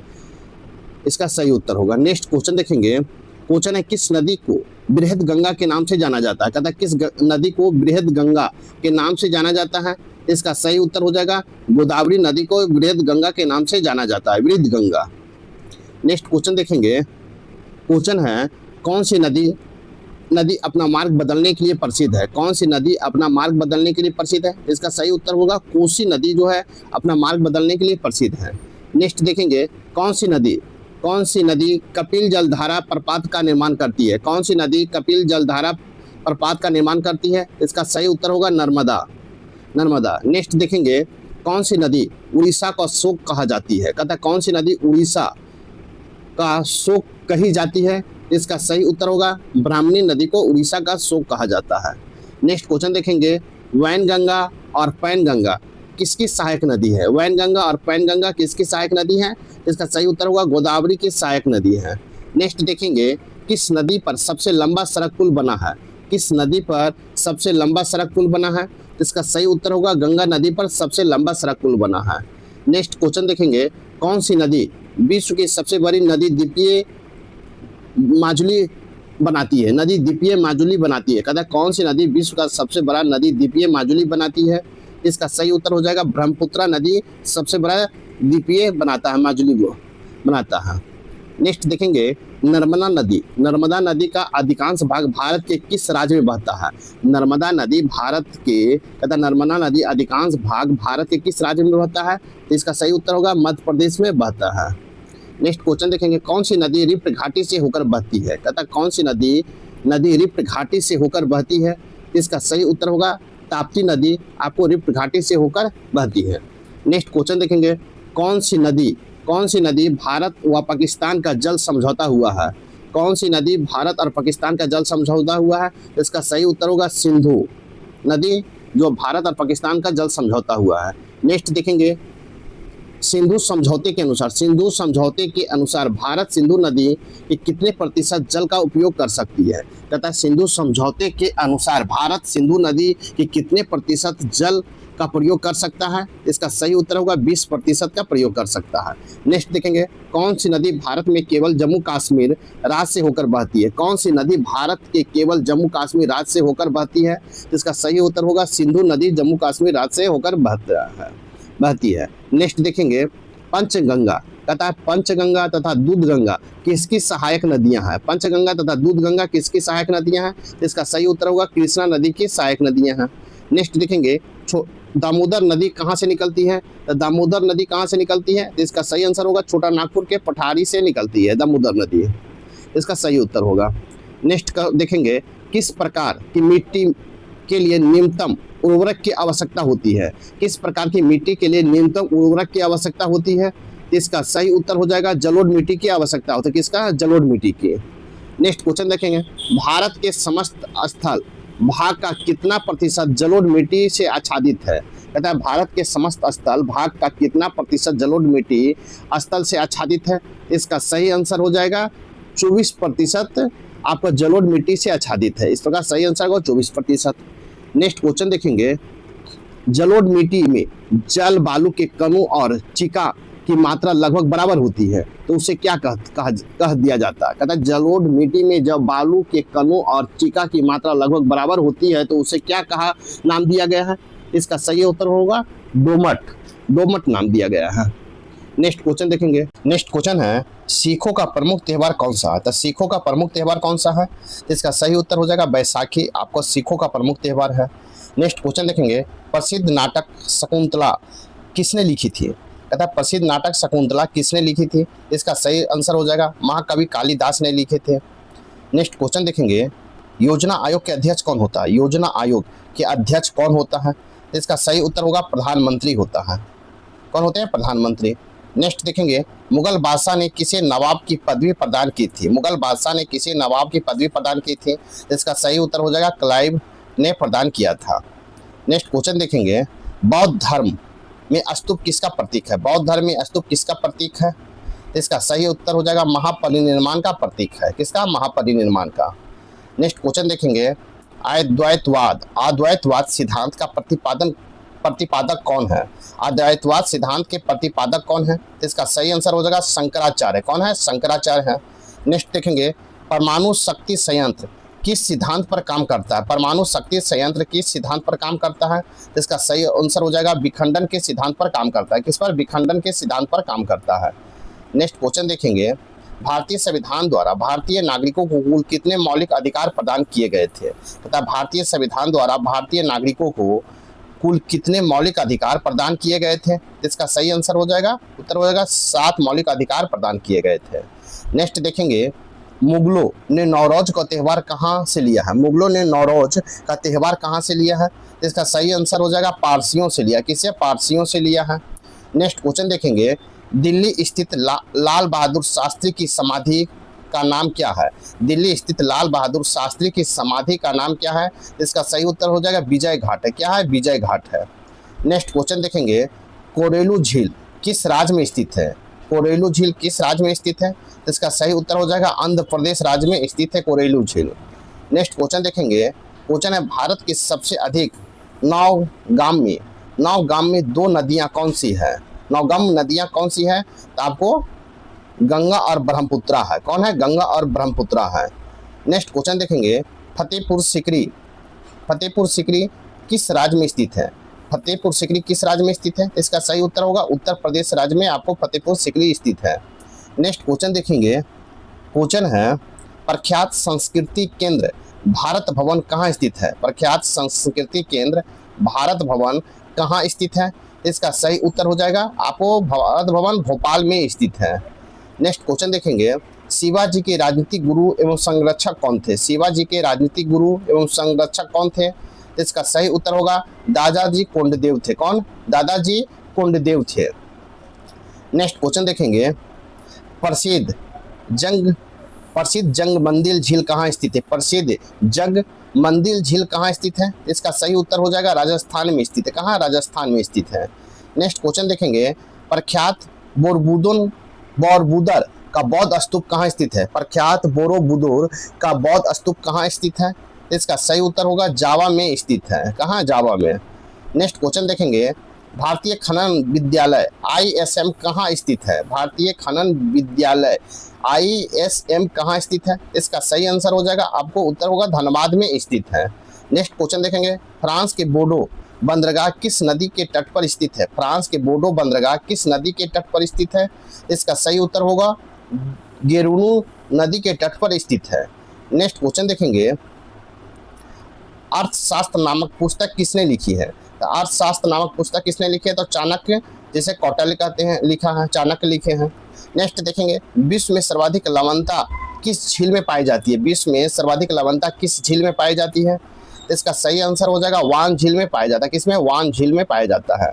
B: इसका सही उत्तर होगा। नेक्स्ट क्वेश्चन देखेंगे, क्वेश्चन है, किस नदी को बृहद गंगा के नाम से जाना जाता है? कहता है किस नदी को बृहद गंगा के नाम से जाना जाता है? इसका सही उत्तर हो जाएगा गोदावरी नदी को बृहद गंगा के नाम से जाना जाता है, बृहद गंगा। नेक्स्ट क्वेश्चन देखेंगे, क्वेश्चन है, कौन सी नदी अपना मार्ग बदलने के लिए प्रसिद्ध है? कौन सी नदी अपना मार्ग बदलने के लिए प्रसिद्ध है? इसका सही उत्तर होगा कोसी नदी जो है अपना मार्ग बदलने के लिए प्रसिद्ध है। नेक्स्ट देखेंगे, कौन सी नदी कपिल जलधारा प्रपात का निर्माण करती है? कौन सी नदी कपिल जलधारा प्रपात का निर्माण करती है? इसका सही उत्तर होगा नर्मदा। नेक्स्ट देखेंगे, कौन सी नदी उड़ीसा का शोक कहा जाती है? कहता है कौन सी नदी उड़ीसा का शोक कही जाती है? इसका सही उत्तर होगा ब्राह्मणी नदी को उड़ीसा का शोक कहा जाता है। नेक्स्ट क्वेश्चन देखेंगे, वैनगंगा और पैनगंगा किसकी सहायक नदी है? वैनगंगा और पैनगंगा किसकी सहायक नदी है? इसका सही उत्तर होगा गोदावरी की सहायक नदी है। नेक्स्ट देखेंगे, किस नदी पर सबसे लंबा सड़क पुल बना है? किस नदी पर सबसे लंबा सड़क पुल बना है? इसका सही उत्तर होगा गंगा नदी पर सबसे लंबा सड़क पुल बना है। नेक्स्ट क्वेश्चन देखेंगे, कौन सी नदी विश्व की सबसे बड़ी नदी द्वीपीय माजुली बनाती है? नदी द्वीपीय माजुली बनाती है। कहता है कौन सी नदी विश्व का सबसे बड़ा नदी द्वीपीय माजुली बनाती है? इसका सही उत्तर हो जाएगा ब्रह्मपुत्र नदी सबसे बड़ा द्वीपीय बनाता है, माजुली को बनाता है। नेक्स्ट देखेंगे, नर्मदा नदी का अधिकांश भाग भारत के किस राज्य में बहता है? नर्मदा नदी नर्मदा नदी अधिकांश भाग भारत के किस राज्य में बहता है? तो इसका सही उत्तर होगा मध्य प्रदेश में बहता है। नेक्स्ट क्वेश्चन देखेंगे, कौन सी नदी रिफ्ट घाटी से होकर बहती है? कहता है कौन सी नदी रिफ्ट घाटी से होकर बहती है? इसका सही उत्तर होगा ताप्ती नदी आपको रिफ्ट घाटी से होकर बहती है। नेक्स्ट क्वेश्चन देखेंगे, कौन सी नदी भारत व पाकिस्तान का जल समझौता हुआ है? कौन सी नदी भारत और पाकिस्तान का जल समझौता हुआ है? इसका सही उत्तर होगा सिंधु नदी जो भारत और पाकिस्तान का जल समझौता हुआ है। नेक्स्ट देखेंगे,
A: सिंधु समझौते के अनुसार, सिंधु समझौते के अनुसार भारत सिंधु नदी के कितने प्रतिशत जल का उपयोग कर सकती है? कहता है सिंधु समझौते के अनुसार भारत सिंधु नदी के कितने प्रतिशत जल का प्रयोग कर सकता है? इसका सही उत्तर होगा 20% का प्रयोग कर सकता है। नेक्स्ट देखेंगे, कौन सी नदी भारत में केवल जम्मू कश्मीर राज्य से होकर बहती है? कौन सी नदी भारत के केवल जम्मू कश्मीर राज्य से होकर बहती है? इसका सही उत्तर होगा सिंधु नदी जम्मू कश्मीर राज्य से होकर बहती है। नेक्स्ट देखेंगे, पंचगंगा, कहता है पंचगंगा तथा दूधगंगा किसकी सहायक नदियां हैं? पंचगंगा तथा दूधगंगा किसकी सहायक नदियां हैं? इसका सही उत्तर होगा कृष्णा नदी की सहायक नदियां हैं। नेक्स्ट देखेंगे, दामोदर नदी कहाँ से निकलती है? दामोदर नदी कहाँ से निकलती है? इसका सही आंसर होगा छोटा नागपुर के पठारी से निकलती है दामोदर नदी, इसका सही उत्तर होगा। नेक्स्ट देखेंगे, किस प्रकार की मिट्टी के लिए न्यूनतम उर्वरक की आवश्यकता होती है? किस प्रकार की मिट्टी के लिए न्यूनतम उर्वरक की आवश्यकता होती है? इसका सही उत्तर हो जाएगा जलोढ़ मिट्टी की आवश्यकता होती है। किसका? जलोढ़ मिट्टी की। नेक्स्ट क्वेश्चन देखेंगे, भारत के समस्त स्थल भाग का कितना प्रतिशत जलोढ़ मिट्टी से आच्छादित है? कहता है भारत के समस्त स्थल भाग का कितना प्रतिशत जलोढ़ मिट्टी स्थल से आच्छादित है? इसका सही आंसर हो जाएगा 24% आपका जलोढ़ मिट्टी से आच्छादित है। इस प्रकार सही आंसर होगा 24%। नेक्स्ट क्वेश्चन देखेंगे, जलोढ़ मिट्टी में जल बालू के कणों और चिका की मात्रा लगभग बराबर होती है तो उसे क्या कह दिया जाता है? कहता है जलोढ़ मिट्टी में जब बालू के कणों और चिका की मात्रा लगभग बराबर होती है तो उसे क्या नाम दिया गया है? इसका सही उत्तर होगा दोमट नाम दिया गया है। नेक्स्ट क्वेश्चन देखेंगे, नेक्स्ट क्वेश्चन है सिखों का प्रमुख त्यौहार कौन सा है? तो सिखों का प्रमुख त्यौहार कौन सा है? इसका सही उत्तर हो जाएगा बैसाखी, आपको सिखों का प्रमुख त्यौहार है। नेक्स्ट क्वेश्चन देखेंगे, प्रसिद्ध नाटक शकुंतला किसने लिखी थी? कहता है प्रसिद्ध नाटक शकुंतला किसने लिखी थी? इसका सही आंसर हो जाएगा महाकवि कालिदास ने लिखे थे। नेक्स्ट क्वेश्चन देखेंगे, योजना आयोग के अध्यक्ष कौन होता है? योजना आयोग के अध्यक्ष कौन होता है? इसका सही उत्तर होगा प्रधानमंत्री होता है। कौन होते हैं? प्रधानमंत्री। नेक्स्ट देखेंगे, मुगल बादशाह ने किसे नवाब की पदवी प्रदान की थी? मुगल बादशाह ने किसे नवाब की पदवी प्रदान की थी? इसका सही उत्तर हो जाएगा क्लाइव ने प्रदान किया था। नेक्स्ट क्वेश्चन देखेंगे, बौद्ध धर्म में स्तूप किसका प्रतीक है? बौद्ध धर्म में स्तूप किसका प्रतीक है? इसका सही उत्तर हो जाएगा महापरिनिर्वाण का प्रतीक है। किसका? महापरिनिर्वाण का। नेक्स्ट क्वेश्चन देखेंगे, अद्वैतवाद सिद्धांत का प्रतिपादक कौन है? अद्वैतवाद सिद्धांत के प्रतिपादक कौन है? इसका सही आंसर हो जाएगा शंकराचार्य। कौन है? शंकराचार्य है। नेक्स्ट देखेंगे, परमाणु शक्ति संयंत्र किस सिद्धांत पर काम करता है? परमाणु शक्ति संयंत्र किस सिद्धांत पर काम करता है? इसका सही आंसर हो जाएगा विखंडन के सिद्धांत पर काम करता है। किस पर? विखंडन के सिद्धांत पर काम करता है। नेक्स्ट क्वेश्चन देखेंगे, भारतीय संविधान द्वारा भारतीय नागरिकों को कुल कितने मौलिक अधिकार प्रदान किए गए थे? तथा भारतीय संविधान द्वारा भारतीय नागरिकों को कुल कितने मौलिक अधिकार प्रदान किए गए थे? इसका सही आंसर हो जाएगा, उत्तर हो जाएगा 7 मौलिक अधिकार प्रदान किए गए थे। नेक्स्ट देखेंगे, मुगलों ने नौरोज का त्यौहार कहाँ से लिया है? मुगलों ने नौरोज का त्यौहार कहाँ से लिया है? इसका सही आंसर हो जाएगा पारसियों से लिया। किससे? पारसियों से लिया है। नेक्स्ट क्वेश्चन देखेंगे, दिल्ली स्थित लाल बहादुर शास्त्री की समाधि का नाम क्या है? दिल्ली स्थित लाल बहादुर शास्त्री की समाधि का नाम क्या है? इसका सही उत्तर हो जाएगा विजय घाट है। क्या है? विजय घाट है। नेक्स्ट क्वेश्चन देखेंगे, कोरेलू झील किस राज्य में स्थित है? कोरेलू झील किस राज्य में स्थित है? इसका सही उत्तर हो जाएगा आंध्र प्रदेश राज्य में स्थित है कोरेलू झील। नेक्स्ट क्वेश्चन देखेंगे, क्वेश्चन है भारत की सबसे अधिक नौगामी 2 नदियां कौन सी है? नौगाम नदियां कौन सी है? तो आपको गंगा और ब्रह्मपुत्रा है। कौन है? गंगा और ब्रह्मपुत्रा है। नेक्स्ट क्वेश्चन देखेंगे, फतेहपुर सिकरी किस राज्य में स्थित है? फतेहपुर सिकरी किस राज्य में स्थित है? इसका सही उत्तर होगा उत्तर प्रदेश राज्य में आपको फतेहपुर सिकरी स्थित है। नेक्स्ट क्वेश्चन देखेंगे, क्वेश्चन है प्रख्यात संस्कृति केंद्र भारत भवन कहाँ स्थित है? प्रख्यात संस्कृति केंद्र भारत भवन कहाँ स्थित है? इसका सही उत्तर हो जाएगा आपको भारत भवन भोपाल में स्थित है। नेक्स्ट क्वेश्चन देखेंगे, शिवाजी के राजनीतिक गुरु एवं संरक्षक कौन थे? शिवाजी के राजनीतिक गुरु एवं संरक्षक कौन थे? इसका सही उत्तर होगा दादाजी कोंडदेव थे। कौन? दादाजी कोंडदेव थे। नेक्स्ट क्वेश्चन देखेंगे, प्रसिद्ध जंगमंदिर झील कहाँ स्थित है? प्रसिद्ध जंगमंदिर झील कहाँ स्थित है? इसका सही उत्तर हो जाएगा राजस्थान में स्थित है। कहाँ? राजस्थान में स्थित है। नेक्स्ट क्वेश्चन देखेंगे,
B: प्रख्यात बोरोबुदर का बौद्ध स्तूप कहाँ स्थित है? प्रख्यात बोरोबुदुर का बौद्ध स्तूप कहाँ स्थित है? इसका सही उत्तर होगा जावा में स्थित है। कहाँ? जावा में। नेक्स्ट क्वेश्चन देखेंगे, भारतीय खनन विद्यालय ISM कहाँ स्थित है? भारतीय खनन विद्यालय ISM कहाँ स्थित है? इसका सही आंसर हो जाएगा, आपको उत्तर होगा धनबाद में स्थित है। नेक्स्ट क्वेश्चन देखेंगे, फ्रांस के बोर्डो बंदरगाह किस नदी के तट पर स्थित है? फ्रांस के बोर्डो बंदरगाह किस नदी के तट पर स्थित है? इसका सही उत्तर होगा गेरुनु नदी के तट पर स्थित है। नेक्स्ट क्वेश्चन देखेंगे, अर्थशास्त्र नामक पुस्तक किसने लिखी है? तो अर्थशास्त्र नामक पुस्तक किसने लिखी है? तो चाणक्य, जिसे कौटिल्य कहते हैं, लिखा है, चाणक्य लिखे हैं। नेक्स्ट देखेंगे, विश्व में सर्वाधिक लवणता किस झील में पाई जाती है? विश्व में सर्वाधिक लवणता किस झील में पाई जाती है? इसका सही आंसर हो जाएगा वान झील में पाया जाता है। किसमें? वान झील में पाया जाता है।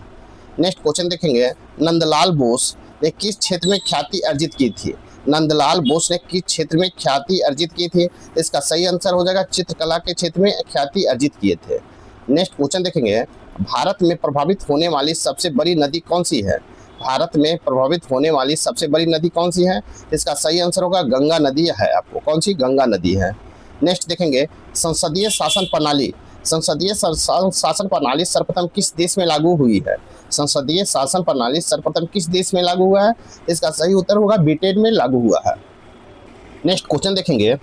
B: नेक्स्ट क्वेश्चन देखेंगे, नंदलाल बोस ने किस क्षेत्र में ख्याति अर्जित की थी? नंदलाल बोस ने किस क्षेत्र में ख्याति अर्जित की थी? इसका सही आंसर हो जाएगा चित्रकला के क्षेत्र में ख्याति अर्जित किए थे। नेक्स्ट क्वेश्चन देखेंगे, भारत में प्रभावित होने वाली सबसे बड़ी नदी कौन सी है? भारत में प्रभावित होने वाली सबसे बड़ी नदी कौन सी है? इसका सही आंसर होगा गंगा नदी है। आपको कौन सी? गंगा नदी है। नेक्स्ट देखेंगे, संसदीय शासन प्रणाली सर्वप्रथम किस देश में लागू हुई है? संसदीय शासन प्रणाली सर्वप्रथम किस देश में लागू हुआ है? इसका सही उत्तर होगा ब्रिटेन में लागू हुआ है। नेक्स्ट क्वेश्चन देखेंगे,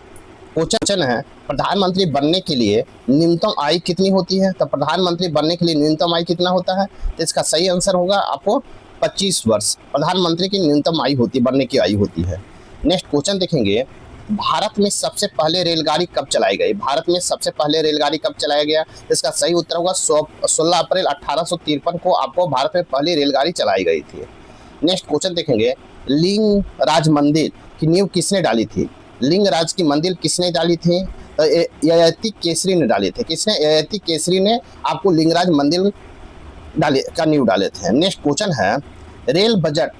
B: क्वेश्चन है, प्रधानमंत्री बनने के लिए न्यूनतम आयु कितनी होती है? तो प्रधानमंत्री बनने के लिए न्यूनतम आयु कितना होता है? तो इसका सही आंसर होगा आपको 25 वर्ष प्रधानमंत्री की न्यूनतम आयु होती, बनने की आयु होती है। नेक्स्ट क्वेश्चन देखेंगे, भारत में सबसे पहले रेलगाड़ी कब चलाई गई? भारत में सबसे पहले रेलगाड़ी कब चलाया गया? इसका सही उत्तर होगा 16 अप्रैल 1853 को आपको भारत में पहली रेलगाड़ी चलाई गई थी। नेक्स्ट क्वेश्चन देखेंगे, लिंगराज मंदिर की नींव किसने डाली थी? लिंगराज की मंदिर किसने डाली थी? तो ययाति केसरी ने डाले थे। किसने? ययाति केसरी ने आपको लिंगराज मंदिर का नींव डाले थे। नेक्स्ट क्वेश्चन है, रेल बजट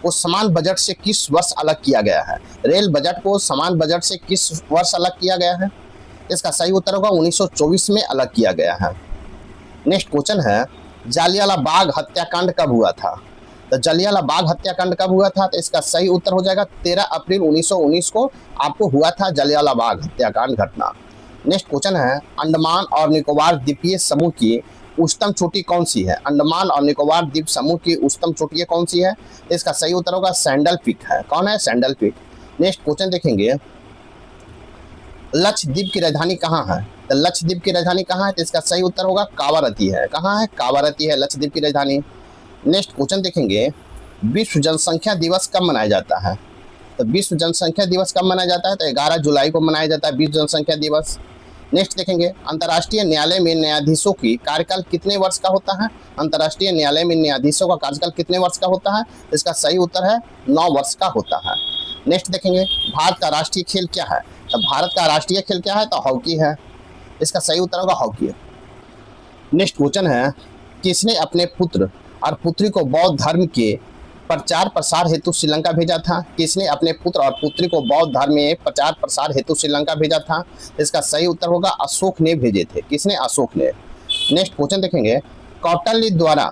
B: को समान बजट से किस वर्ष अलग किया गया है? रेल बजट को समान बजट से किस वर्ष अलग किया गया है? इसका सही उत्तर होगा 1924 में अलग किया गया है। नेक्स्ट क्वेश्चन है, जालियांवाला बाग हत्याकांड कब हुआ था? तो जालियांवाला बाग हत्याकांड कब हुआ था? तो इसका सही उत्तर हो जाएगा 13 अप्रैल 1919 को आपको हुआ था जालियांवाला बाग हत्याकांड घटना। नेक्स्ट क्वेश्चन है, अंडमान और निकोबार द्वीपीय समूह की उच्चतम चोटी कौन सी है? अंडमान और निकोबार द्वीप समूह की उच्चतम चोटी कौन सी है? इसका सही उत्तर होगा सैंडल पीक है। कौन है? Sandal peak. नेक्स्ट क्वेश्चन देखेंगे, लक्षद्वीप की राजधानी कहाँ है? तो लक्षद्वीप की राजधानी कहाँ है? तो इसका सही उत्तर होगा कावारती है। कहाँ है? कावारती है लक्षद्वीप की राजधानी। नेक्स्ट क्वेश्चन देखेंगे, विश्व जनसंख्या दिवस कब मनाया जाता है? तो विश्व जनसंख्या दिवस कब मनाया जाता है? तो 11 जुलाई को मनाया जाता है विश्व जनसंख्या दिवस। नेक्स्ट देखेंगे, अंतर्राष्ट्रीय न्यायालय में न्यायाधीशों की कार्यकाल कितने वर्ष का होता है? अंतर्राष्ट्रीय न्यायालय में न्यायाधीशों का कार्यकाल कितने वर्ष का होता है? इसका सही उत्तर है 9 वर्ष का होता है। नेक्स्ट देखेंगे, भारत का राष्ट्रीय खेल क्या है? तो भारत का राष्ट्रीय खेल क्या है? तो हॉकी है। इसका सही उत्तर होगा हॉकी। नेक्स्ट क्वेश्चन है, किसने अपने पुत्र और पुत्री को बौद्ध धर्म के प्रचार प्रसार हेतु श्रीलंका भेजा था? किसने अपने पुत्र और पुत्री को बौद्ध धर्म में प्रचार प्रसार हेतु श्रीलंका भेजा था? इसका सही उत्तर होगा अशोक ने भेजे थे। किसने? अशोक ने। नेक्स्ट क्वेश्चन देखेंगे, कौटिल्य द्वारा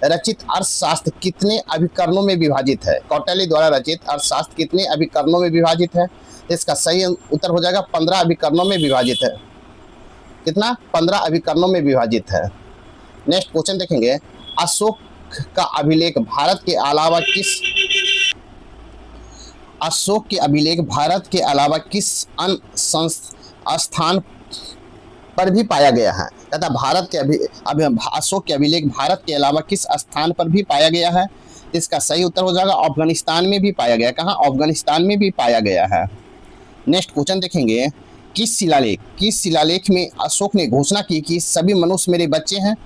B: रचित अर्थशास्त्र कितने अभिकरणों में विभाजित है? कौटिल्य द्वारा रचित अर्थशास्त्र कितने अभिकरणों में विभाजित है? इसका सही उत्तर हो जाएगा 15 अभिकरणों में विभाजित है। कितना? 15 अभिकरणों में विभाजित है। नेक्स्ट क्वेश्चन देखेंगे, अशोक का अभिलेख भारत के अलावा किस अन्य स्थान पर भी पाया गया है? तथा भारत के अशोक के अभिलेख भारत के अलावा किस स्थान पर भी पाया गया है? इसका सही उत्तर हो जाएगा अफगानिस्तान में भी पाया गया। कहाँ? अफगानिस्तान में भी पाया गया है। नेक्स्ट क्वेश्चन देखेंगे, किस शिलालेख में अशोक ने घोषणा की कि सभी मनुष्य मेरे बच्चे हैं?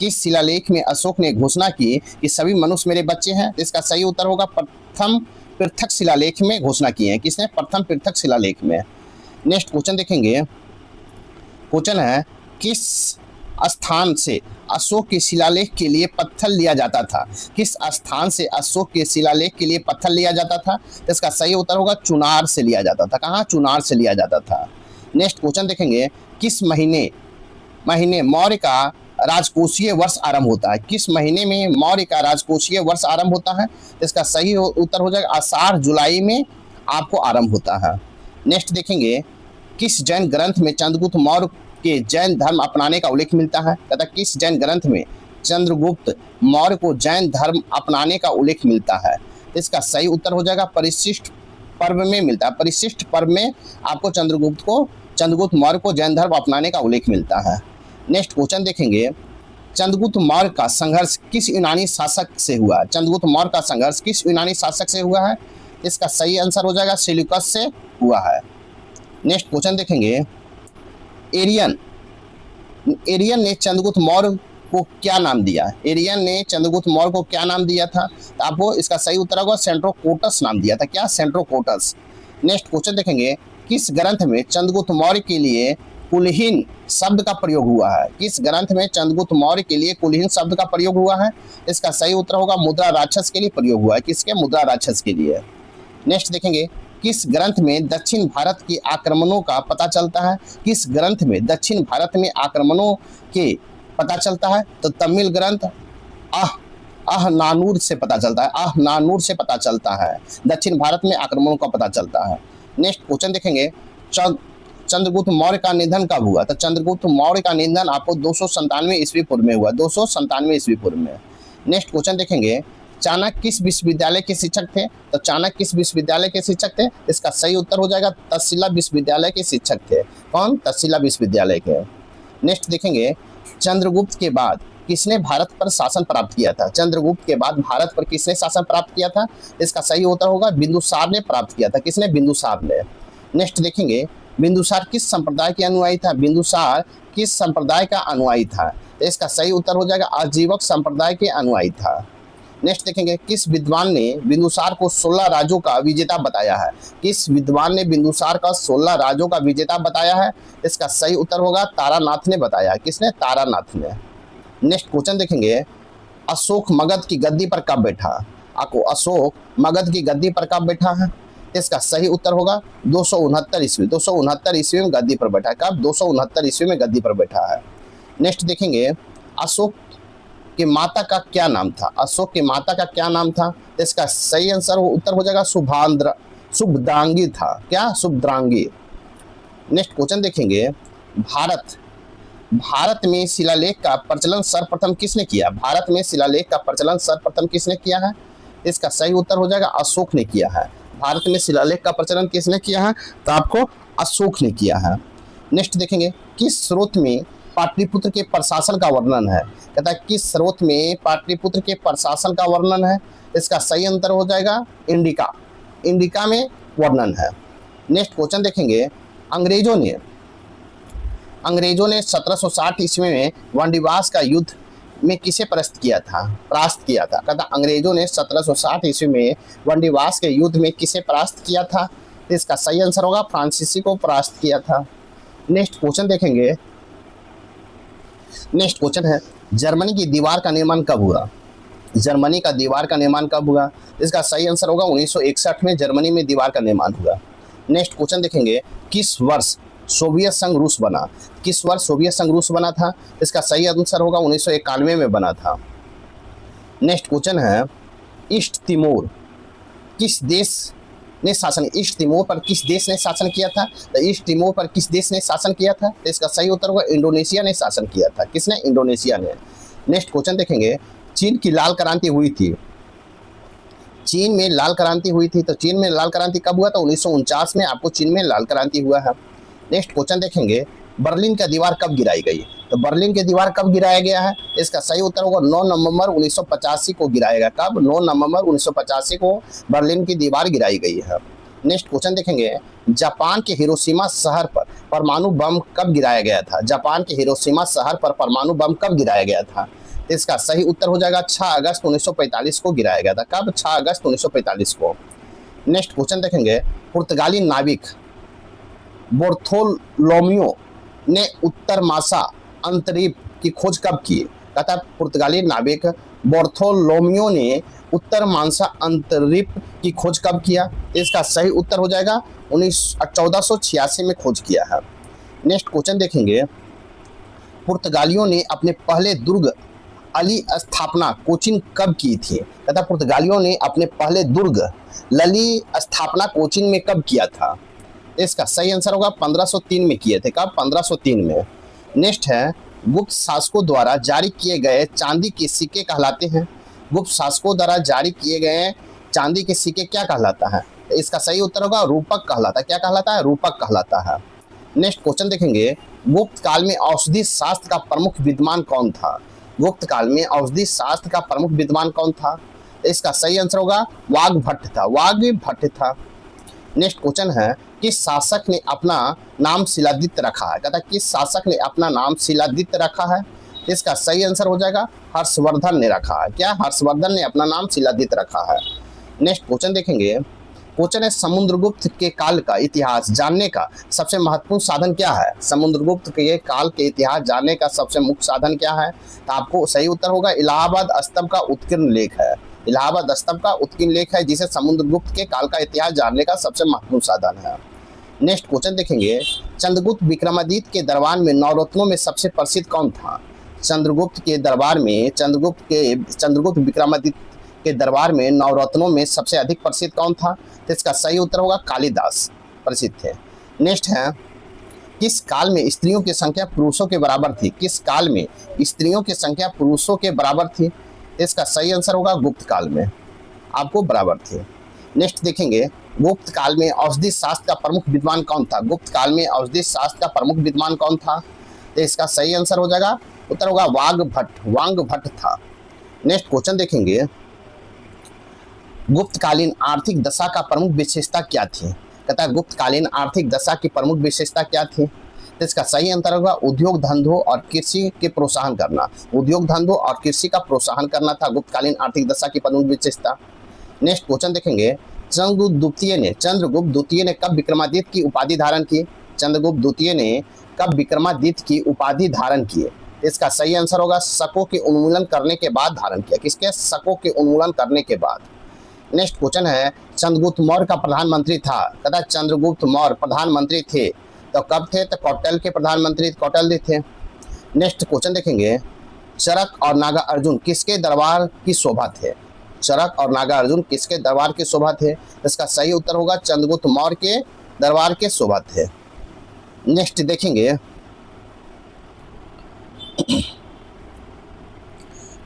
B: किस शिलालेख में अशोक ने घोषणा की कि सभी मनुष्य मेरे बच्चे हैं? इसका सही उत्तर होगा प्रथम पृथक शिलालेख में घोषणा की है। किसने? प्रथम पृथक शिलालेख में। नेक्स्ट क्वेश्चन देखेंगे, क्वेश्चन है, किस स्थान से अशोक के शिलालेख के लिए पत्थर लिया जाता था? किस स्थान से अशोक के शिलालेख के लिए पत्थर लिया जाता था? इसका सही उत्तर होगा चुनार से लिया जाता था। कहाँ? चुनार से लिया जाता था। नेक्स्ट क्वेश्चन देखेंगे, किस महीने मौर्य का
A: राजकोषीय वर्ष आरंभ होता है? किस महीने में मौर्य का राजकोषीय वर्ष आरंभ होता है? इसका सही उत्तर हो जाएगा आषाढ़ जुलाई में आपको आरंभ होता है। नेक्स्ट देखेंगे, किस जैन ग्रंथ में चंद्रगुप्त मौर्य के जैन धर्म अपनाने का उल्लेख मिलता है? कहता है किस जैन ग्रंथ में चंद्रगुप्त मौर्य को जैन धर्म अपनाने का उल्लेख मिलता है? इसका सही उत्तर हो जाएगा परिशिष्ट पर्व में मिलता है। परिशिष्ट पर्व में आपको चंद्रगुप्त मौर्य को जैन धर्म अपनाने का उल्लेख मिलता है। नेक्स्ट क्वेश्चन देखेंगे, चंद्रगुप्त मौर्य का संघर्ष किस यूनानी शासक से हुआ? चंद्रगुप्त मौर्य का संघर्ष किस यूनानी शासक से हुआ है? इसका सही आंसर हो जाएगा सेल्यूकस से हुआ है। नेक्स्ट क्वेश्चन देखेंगे, एरियन ने चंद्रगुप्त मौर्य को क्या नाम दिया? एरियन ने चंद्रगुप्त मौर्य को क्या नाम दिया था? तो आपको इसका सही उत्तर होगा सेंट्रोकोटस नाम दिया था। क्या? सेंट्रोकोटस। नेक्स्ट क्वेश्चन देखेंगे, किस ग्रंथ में चंद्रगुप्त मौर्य के लिए कुलहीन शब्द का प्रयोग हुआ है? किस ग्रंथ में चंद्रगुप्त मौर्य के लिए कुलहीन शब्द का प्रयोग हुआ है? इसका सही उत्तर होगा मुद्रा राक्षस के लिए प्रयोग हुआ है। किसके? मुद्रा राक्षस के लिए। नेक्स्ट देखेंगे, किस ग्रंथ में दक्षिण भारत के आक्रमणों का पता चलता है? किस ग्रंथ में दक्षिण भारत में आक्रमणों के पता चलता है? तो तमिल ग्रंथ नानूर से पता चलता है। नानूर से पता चलता है, दक्षिण भारत में आक्रमणों का पता चलता है। नेक्स्ट क्वेश्चन देखेंगे, चंद्रगुप्त मौर्य का निधन कब हुआ? तो चंद्रगुप्त मौर्य का निधन आपको 297 ईस्वी पूर्व में हुआ। 297 ईस्वी पूर्व में। नेक्स्ट क्वेश्चन देखेंगे, चाणक्य किस विश्वविद्यालय के शिक्षक थे? तो चाणक्य किस विश्वविद्यालय के शिक्षक थे? इसका सही उत्तर हो जाएगा तक्षशिला विश्वविद्यालय के शिक्षक थे। कौन? तक्षशिला विश्वविद्यालय के। नेक्स्ट देखेंगे, चंद्रगुप्त के बाद किसने भारत पर शासन प्राप्त किया था? चंद्रगुप्त के बाद भारत पर किसने शासन प्राप्त किया था? इसका सही उत्तर होगा बिंदुसार ने प्राप्त किया था। किसने? बिंदुसार ने। नेक्स्ट देखेंगे, बिंदुसार किस संप्रदाय के अनुयायी था? बिंदुसार किस संप्रदाय का अनुयायी था? इसका सही उत्तर हो जाएगा आजीवक संप्रदाय के अनुयायी था। नेक्स्ट देखेंगे, किस विद्वान ने बिंदुसार को 16 राज्यों का विजेता बताया है? किस विद्वान ने बिंदुसार का 16 राज्यों का विजेता बताया है? इसका सही उत्तर होगा तारानाथ ने बताया। किसने? तारानाथ ने। नेक्स्ट क्वेश्चन देखेंगे, अशोक मगध की गद्दी पर कब बैठा? आपको अशोक मगध की गद्दी पर कब बैठा है? इसका सही उत्तर होगा 269 ईस्वी। 269 ईस्वी में गद्दी पर बैठा। कब? 269 ईस्वी में गद्दी पर बैठा है। नेक्स्ट देखेंगे, अशोक के माता का क्या नाम था? अशोक के माता का क्या नाम था? इसका सही आंसर उत्तर हो जाएगा शुभद्रांगी था। क्या? शुभद्रांगी। नेक्स्ट क्वेश्चन देखेंगे, भारत में शिलालेख का प्रचलन सर्वप्रथम किसने किया? भारत में शिलालेख का प्रचलन सर्वप्रथम किसने किया है? इसका सही उत्तर हो जाएगा अशोक ने किया है। भारत में शिलालेख का प्रचलन किसने किया है? तो आपको अशोक ने किया है। नेक्स्ट देखेंगे, किस स्रोत में पाटलिपुत्र के प्रशासन का वर्णन है? कहता है किस स्रोत में पाटलिपुत्र के प्रशासन का वर्णन है? इसका सही आंसर हो जाएगा इंडिका में वर्णन है। नेक्स्ट क्वेश्चन देखेंगे, अंग्रेजों ने 1760 ईस्वी में वांडीवास का युद्ध में किसे परास्त किया था? कहता अंग्रेजों ने 1760 ईस्वी में वांडीवास के युद्ध में किसे परास्त किया था? इसका सही आंसर होगा फ्रांसीसी को परास्त किया था। नेक्स्ट क्वेश्चन देखेंगे, नेक्स्ट क्वेश्चन है, जर्मनी की दीवार का निर्माण कब हुआ? जर्मनी का दीवार का निर्माण कब हुआ? इसका सही आंसर होगा 1961 में जर्मनी में दीवार का निर्माण हुआ। नेक्स्ट क्वेश्चन देखेंगे, किस वर्ष सोवियत संघ रूस बना? किस वर्ष सोवियत संघ रूस बना था? इसका सही आंसर होगा 1991 में बना था। नेक्स्ट क्वेश्चन है, ईस्ट तिमोर किस देश ने शासन? ईस्ट तिमोर पर किस देश ने शासन किया था? तो ईस्ट तिमोर पर किस देश ने शासन किया था? तो इसका सही उत्तर होगा इंडोनेशिया ने शासन किया था। किसने? इंडोनेशिया ने। नेक्स्ट क्वेश्चन देखेंगे, चीन की लाल क्रांति हुई थी। चीन में लाल क्रांति हुई थी, तो चीन में लाल क्रांति कब हुआ? तो 1949 में आपको चीन में लाल क्रांति हुआ है। नेक्स्ट क्वेश्चन देखेंगे, बर्लिन का दीवार कब गिराई गई? तो बर्लिन की दीवार कब गिराया गया है? इसका सही उत्तर होगा 9 नवंबर 1985 को गिराया गया। कब? 9 नवंबर 1985 को बर्लिन की दीवार गिराई गई है। नेक्स्ट क्वेश्चन देखेंगे, जापान के हिरोशिमा शहर पर परमाणु बम कब गिराया गया था? जापान के हिरोशिमा शहर पर परमाणु बम कब गिराया गया था? इसका सही उत्तर हो जाएगा 6 अगस्त 1945 को गिराया गया था। कब? 6 अगस्त 1945 को। नेक्स्ट क्वेश्चन देखेंगे, पुर्तगाली नाविक बार्थोलोमियो ने उत्तर मासा अंतरिप की खोज कब की? कहता है पुर्तगाली नाविक बार्थोलोमियो ने उत्तर मासा अंतरिप की खोज कब किया? इसका सही उत्तर हो जाएगा 1486 में खोज किया है। नेक्स्ट क्वेश्चन देखेंगे, पुर्तगालियों ने अपने पहले दुर्ग अली स्थापना कोचिन कब की थी? कहता पुर्तगालियों ने अपने पहले दुर्ग लली स्थापना कोचिन में कब किया था? इसका सही आंसर होगा 1503 में किए थे। कब? 1503 में। नेक्स्ट है, गुप्त शासकों द्वारा जारी किए गए चांदी के सिक्के कहलाते हैं? गुप्त शासकों द्वारा जारी किए गए चांदी के सिक्के क्या कहलाता है? इसका सही उत्तर होगा रूपक कहलाता है। क्या कहलाता है? रूपक कहलाता है। नेक्स्ट क्वेश्चन देखेंगे, गुप्त काल में औषधि शास्त्र का प्रमुख विद्वान कौन था? गुप्त काल में औषधि शास्त्र का प्रमुख विद्वान कौन था? इसका सही आंसर होगा वाग्भट्ट था। वाग्भट्ट था। नेक्स्ट क्वेश्चन है, किस शासक ने अपना नाम शिलादित्य रखा है? कहता किस शासक ने अपना नाम शिलादित्य रखा है? इसका सही आंसर हो जाएगा हर्षवर्धन ने रखा है। क्या? हर्षवर्धन ने अपना नाम शिलादित्य रखा है। नेक्स्ट क्वेश्चन देखेंगे, क्वेश्चन है समुद्रगुप्त के काल का इतिहास जानने का सबसे महत्वपूर्ण साधन क्या है? समुद्रगुप्त के काल के इतिहास जानने का सबसे मुख्य साधन क्या है? तो आपको सही उत्तर होगा इलाहाबाद स्तंभ का उत्कीर्ण लेख है। इलाहाबाद स्तंभ का उत्कीर्ण लेख है जिसे समुद्रगुप्त के काल का इतिहास जानने का सबसे महत्वपूर्ण साधन है। नेक्स्ट क्वेश्चन देखेंगे, चंद्रगुप्त विक्रमादित्य के दरबार में नवरत्नों में सबसे प्रसिद्ध कौन था? चंद्रगुप्त के दरबार में चंद्रगुप्त विक्रमादित्य के दरबार में नवरत्नों में सबसे अधिक प्रसिद्ध कौन था? तो इसका सही उत्तर होगा कालिदास प्रसिद्ध थे। नेक्स्ट है, किस काल में स्त्रियों की संख्या पुरुषों के बराबर थी? किस काल में स्त्रियों की संख्या पुरुषों के बराबर थी? इसका सही आंसर होगा गुप्त काल में आपको बराबर थे। नेक्स्ट देखेंगे, गुप्त काल में औषधि शास्त्र का प्रमुख विद्वान कौन था? गुप्त काल में औषधि शास्त्र का प्रमुख विद्वान कौन था? तो इसका सही आंसर हो जाएगा, उत्तर होगा वाग्भट्ट था। नेक्स्ट क्वेश्चन देखेंगे, गुप्तकालीन आर्थिक दशा का प्रमुख विशेषता क्या थी? कहता है गुप्तकालीन आर्थिक दशा की प्रमुख विशेषता क्या थी? तो इसका सही आंसर होगा उद्योग धंधों और कृषि के प्रोत्साहन करना। उद्योग धंधों और कृषि का प्रोत्साहन करना था गुप्तकालीन आर्थिक दशा की प्रमुख विशेषता। नेक्स्ट क्वेश्चन देखेंगे, चंद्रगुप्त द्वितीय ने कब विक्रमादित्य की उपाधि धारण की? चंद्रगुप्त द्वितीय ने कब विक्रमादित्य की उपाधि धारण की? इसका सही आंसर होगा शकों के उन्मूलन करने के बाद धारण किया। किसके? शकों के उन्मूलन करने के बाद। नेक्स्ट क्वेश्चन है, चंद्रगुप्त मौर्य का प्रधानमंत्री था? कहता चंद्रगुप्त मौर्य प्रधानमंत्री थे तो कब थे? तो कौटिल्य के प्रधानमंत्री कौटिल्य थे। नेक्स्ट क्वेश्चन देखेंगे, चरक और नागा अर्जुन किसके दरबार की शोभा थे? चरक और नागा अर्जुन किसके दरबार की शोभा थे? इसका सही उत्तर होगा चंद्रगुप्त मौर्य के दरबार के शोभा थे। नेक्स्ट देखेंगे,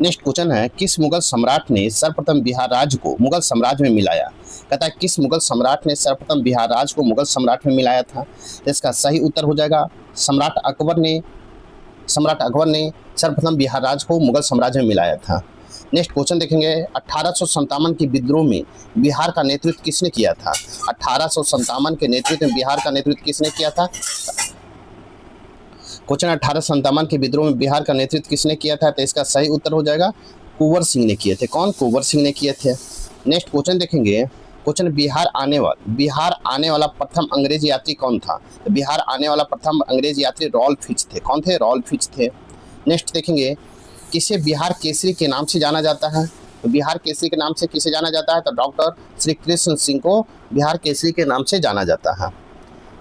A: नेक्स्ट क्वेश्चन है, किस मुगल सम्राट ने सर्वप्रथम बिहार राज्य को मुगल साम्राज्य में मिलाया? कहता है किस मुगल सम्राट ने सर्वप्रथम बिहार राज्य को मुगल सम्राट में मिलाया था? इसका सही उत्तर हो जाएगा सम्राट अकबर ने सर्वप्रथम बिहार राज्य को मुगल साम्राज्य में मिलाया था। नेक्स्ट क्वेश्चन देखेंगे, 1857 के विद्रोह में बिहार का नेतृत्व किसने किया था? 1857 के नेतृत्व में बिहार का नेतृत्व किसने किया था? क्वेश्चन 1857 के विद्रोह में बिहार का नेतृत्व किसने किया था? तो इसका सही उत्तर हो जाएगा कुंवर सिंह ने किए थे। कौन? कुंवर सिंह ने किए थे। नेक्स्ट क्वेश्चन देखेंगे, क्वेश्चन बिहार आने वाला प्रथम अंग्रेज यात्री कौन था? तो बिहार आने वाला प्रथम अंग्रेज यात्री रॉल्फ फिच थे। कौन थे? रॉल्फ फिच थे। नेक्स्ट देखेंगे, किसे बिहार केसरी के नाम से जाना जाता है? तो बिहार केसरी के नाम से किसे जाना जाता है? तो डॉक्टर श्री कृष्ण सिंह को बिहार केसरी के नाम से जाना जाता है।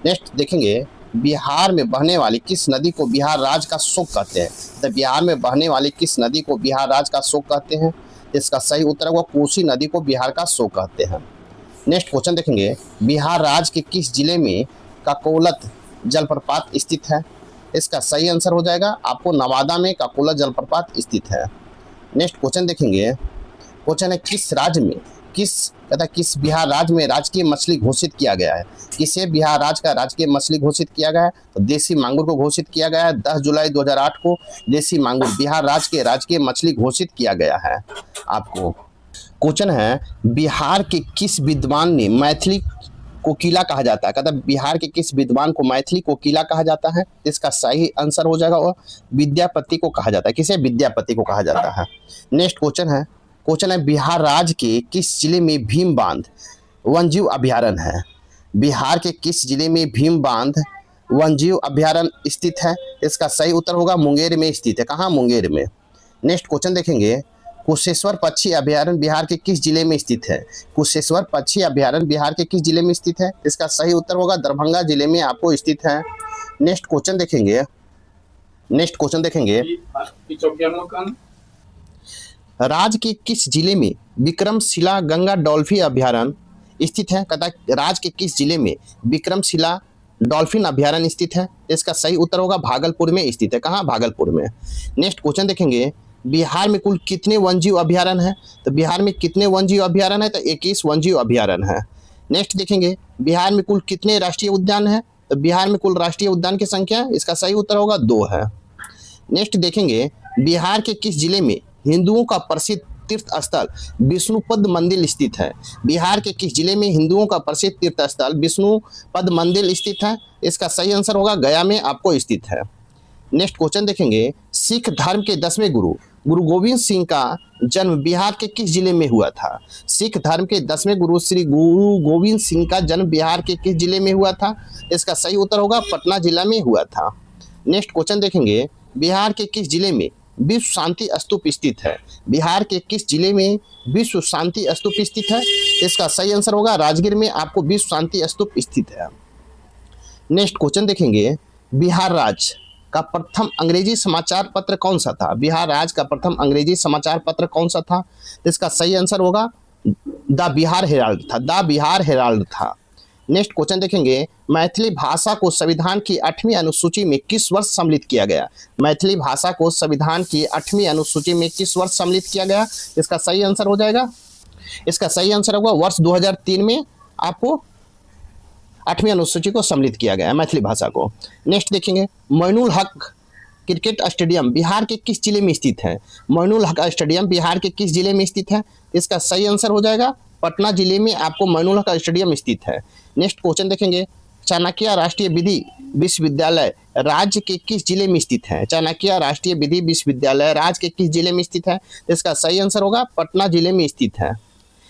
A: नेक्स्ट देखेंगे, बिहार में बहने वाली किस नदी को बिहार राज्य का शोक कहते हैं? तो बिहार में बहने वाली किस नदी को बिहार राज्य का शोक कहते हैं? इसका सही उत्तर होगा कोसी नदी को बिहार का शोक कहते हैं। नेक्स्ट क्वेश्चन देखेंगे, बिहार राज्य के किस जिले में काकोलत जलप्रपात स्थित है? इसका सही आंसर हो जाएगा आपको नवादा में काकोलत जलप्रपात स्थित है। नेक्स्ट क्वेश्चन देखेंगे, क्वेश्चन है किस बिहार राज्य में राजकीय मछली घोषित किया गया है? किसे बिहार राज्य का राजकीय मछली घोषित किया गया है? तो देसी मांगुर को घोषित किया गया है। 10 जुलाई 2008 को देसी मांगुर बिहार राज्य के राजकीय मछली घोषित किया गया है आपको। क्वेश्चन है, बिहार के किस विद्वान ने मैथिली कोकिला कहा जाता है? कहता बिहार के किस विद्वान को मैथिली कोकिला कहा जाता है? इसका सही आंसर हो जाएगा वो विद्यापति को कहा जाता है। किसे? विद्यापति को कहा जाता है। नेक्स्ट क्वेश्चन है बिहार राज्य के किस जिले में भीम बांध वन्यजीव अभयारण्य है? बिहार के किस जिले में भीम बांध वन्यजीव अभयारण्य स्थित है? इसका सही उत्तर होगा मुंगेर में स्थित है। कहाँ? मुंगेर में। नेक्स्ट क्वेश्चन देखेंगे, कुशेश्वर पक्षी अभयारण्य बिहार के किस जिले में स्थित है? कुशेश्वर पक्षी अभयारण्य बिहार के किस जिले में स्थित है? इसका सही उत्तर होगा दरभंगा जिले में आपको स्थित है। नेक्स्ट क्वेश्चन देखेंगे,
B: नेक्स्ट क्वेश्चन देखेंगे, राज्य के किस जिले में विक्रमशिला गंगा डॉल्फिन अभ्यारण्य स्थित है? कहता है राज्य के किस जिले में विक्रमशिला डॉल्फिन अभ्यारण्य स्थित है? इसका सही उत्तर होगा भागलपुर में स्थित है। कहाँ? भागलपुर में। नेक्स्ट क्वेश्चन देखेंगे, बिहार में कुल कितने वन्यजीव अभ्यारण्य है? तो बिहार में कितने वन्यजीव अभ्यारण्य है? तो 21 वन्यजीव अभ्यारण्य है। नेक्स्ट देखेंगे, बिहार में कुल कितने राष्ट्रीय उद्यान है? तो बिहार में कुल राष्ट्रीय उद्यान की संख्या, इसका सही उत्तर होगा 2 है। नेक्स्ट देखेंगे, बिहार के किस जिले में हिंदुओं का प्रसिद्ध तीर्थ स्थल विष्णुपद मंदिर स्थित है? बिहार के किस जिले में हिंदुओं का प्रसिद्ध तीर्थ स्थल विष्णुपद मंदिर स्थित है? इसका सही आंसर होगा गया में आपको स्थित है। नेक्स्ट क्वेश्चन देखेंगे, सिख धर्म के 10वें गुरु गुरु गोविंद सिंह का जन्म बिहार के किस जिले में हुआ था? सिख धर्म के 10वें गुरु श्री गुरु गोविंद सिंह का जन्म बिहार के किस जिले में हुआ था? इसका सही उत्तर होगा पटना जिला में हुआ था। नेक्स्ट क्वेश्चन देखेंगे, बिहार के किस जिले में विश्व शांति स्तूप स्थित है? बिहार के किस जिले में विश्व शांति स्तूप स्थित है? इसका सही आंसर होगा राजगीर में आपको विश्व शांति स्तूप स्थित है। नेक्स्ट क्वेश्चन देखेंगे, बिहार राज्य का प्रथम अंग्रेजी समाचार पत्र कौन सा था? बिहार राज्य का प्रथम अंग्रेजी समाचार पत्र कौन सा था? इसका सही आंसर होगा द बिहार हेराल्ड था। द बिहार हेराल्ड था। नेक्स्ट क्वेश्चन देखेंगे, मैथिली भाषा को संविधान की 8वीं अनुसूची में किस वर्ष सम्मिलित किया गया? मैथिली भाषा को संविधान की 8वीं अनुसूची में किस वर्ष सम्मिलित किया गया? इसका सही आंसर हो जाएगा, इसका सही आंसर होगा वर्ष 2003 में आपको 8वीं अनुसूची को सम्मिलित किया गया है मैथिली भाषा को। नेक्स्ट देखेंगे, मोइनुल हक क्रिकेट स्टेडियम बिहार के किस जिले में स्थित है? मोइनुल हक स्टेडियम बिहार के किस जिले में स्थित है? इसका सही आंसर हो जाएगा पटना जिले में आपको मोइनुल हक स्टेडियम स्थित है। नेक्स्ट क्वेश्चन देखेंगे, चाणक्य राष्ट्रीय विधि विश्वविद्यालय राज्य के किस जिले में स्थित है? चाणक्य राष्ट्रीय विधि विश्वविद्यालय राज्य के किस जिले में स्थित है? इसका सही आंसर होगा पटना जिले में स्थित है।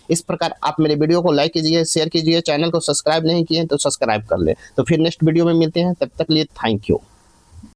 B: इस प्रकार आप मेरे वीडियो को लाइक कीजिए, शेयर कीजिए, चैनल को सब्सक्राइब नहीं किए तो सब्सक्राइब कर ले। तो फिर नेक्स्ट वीडियो में मिलते हैं, तब तक लिए थैंक यू।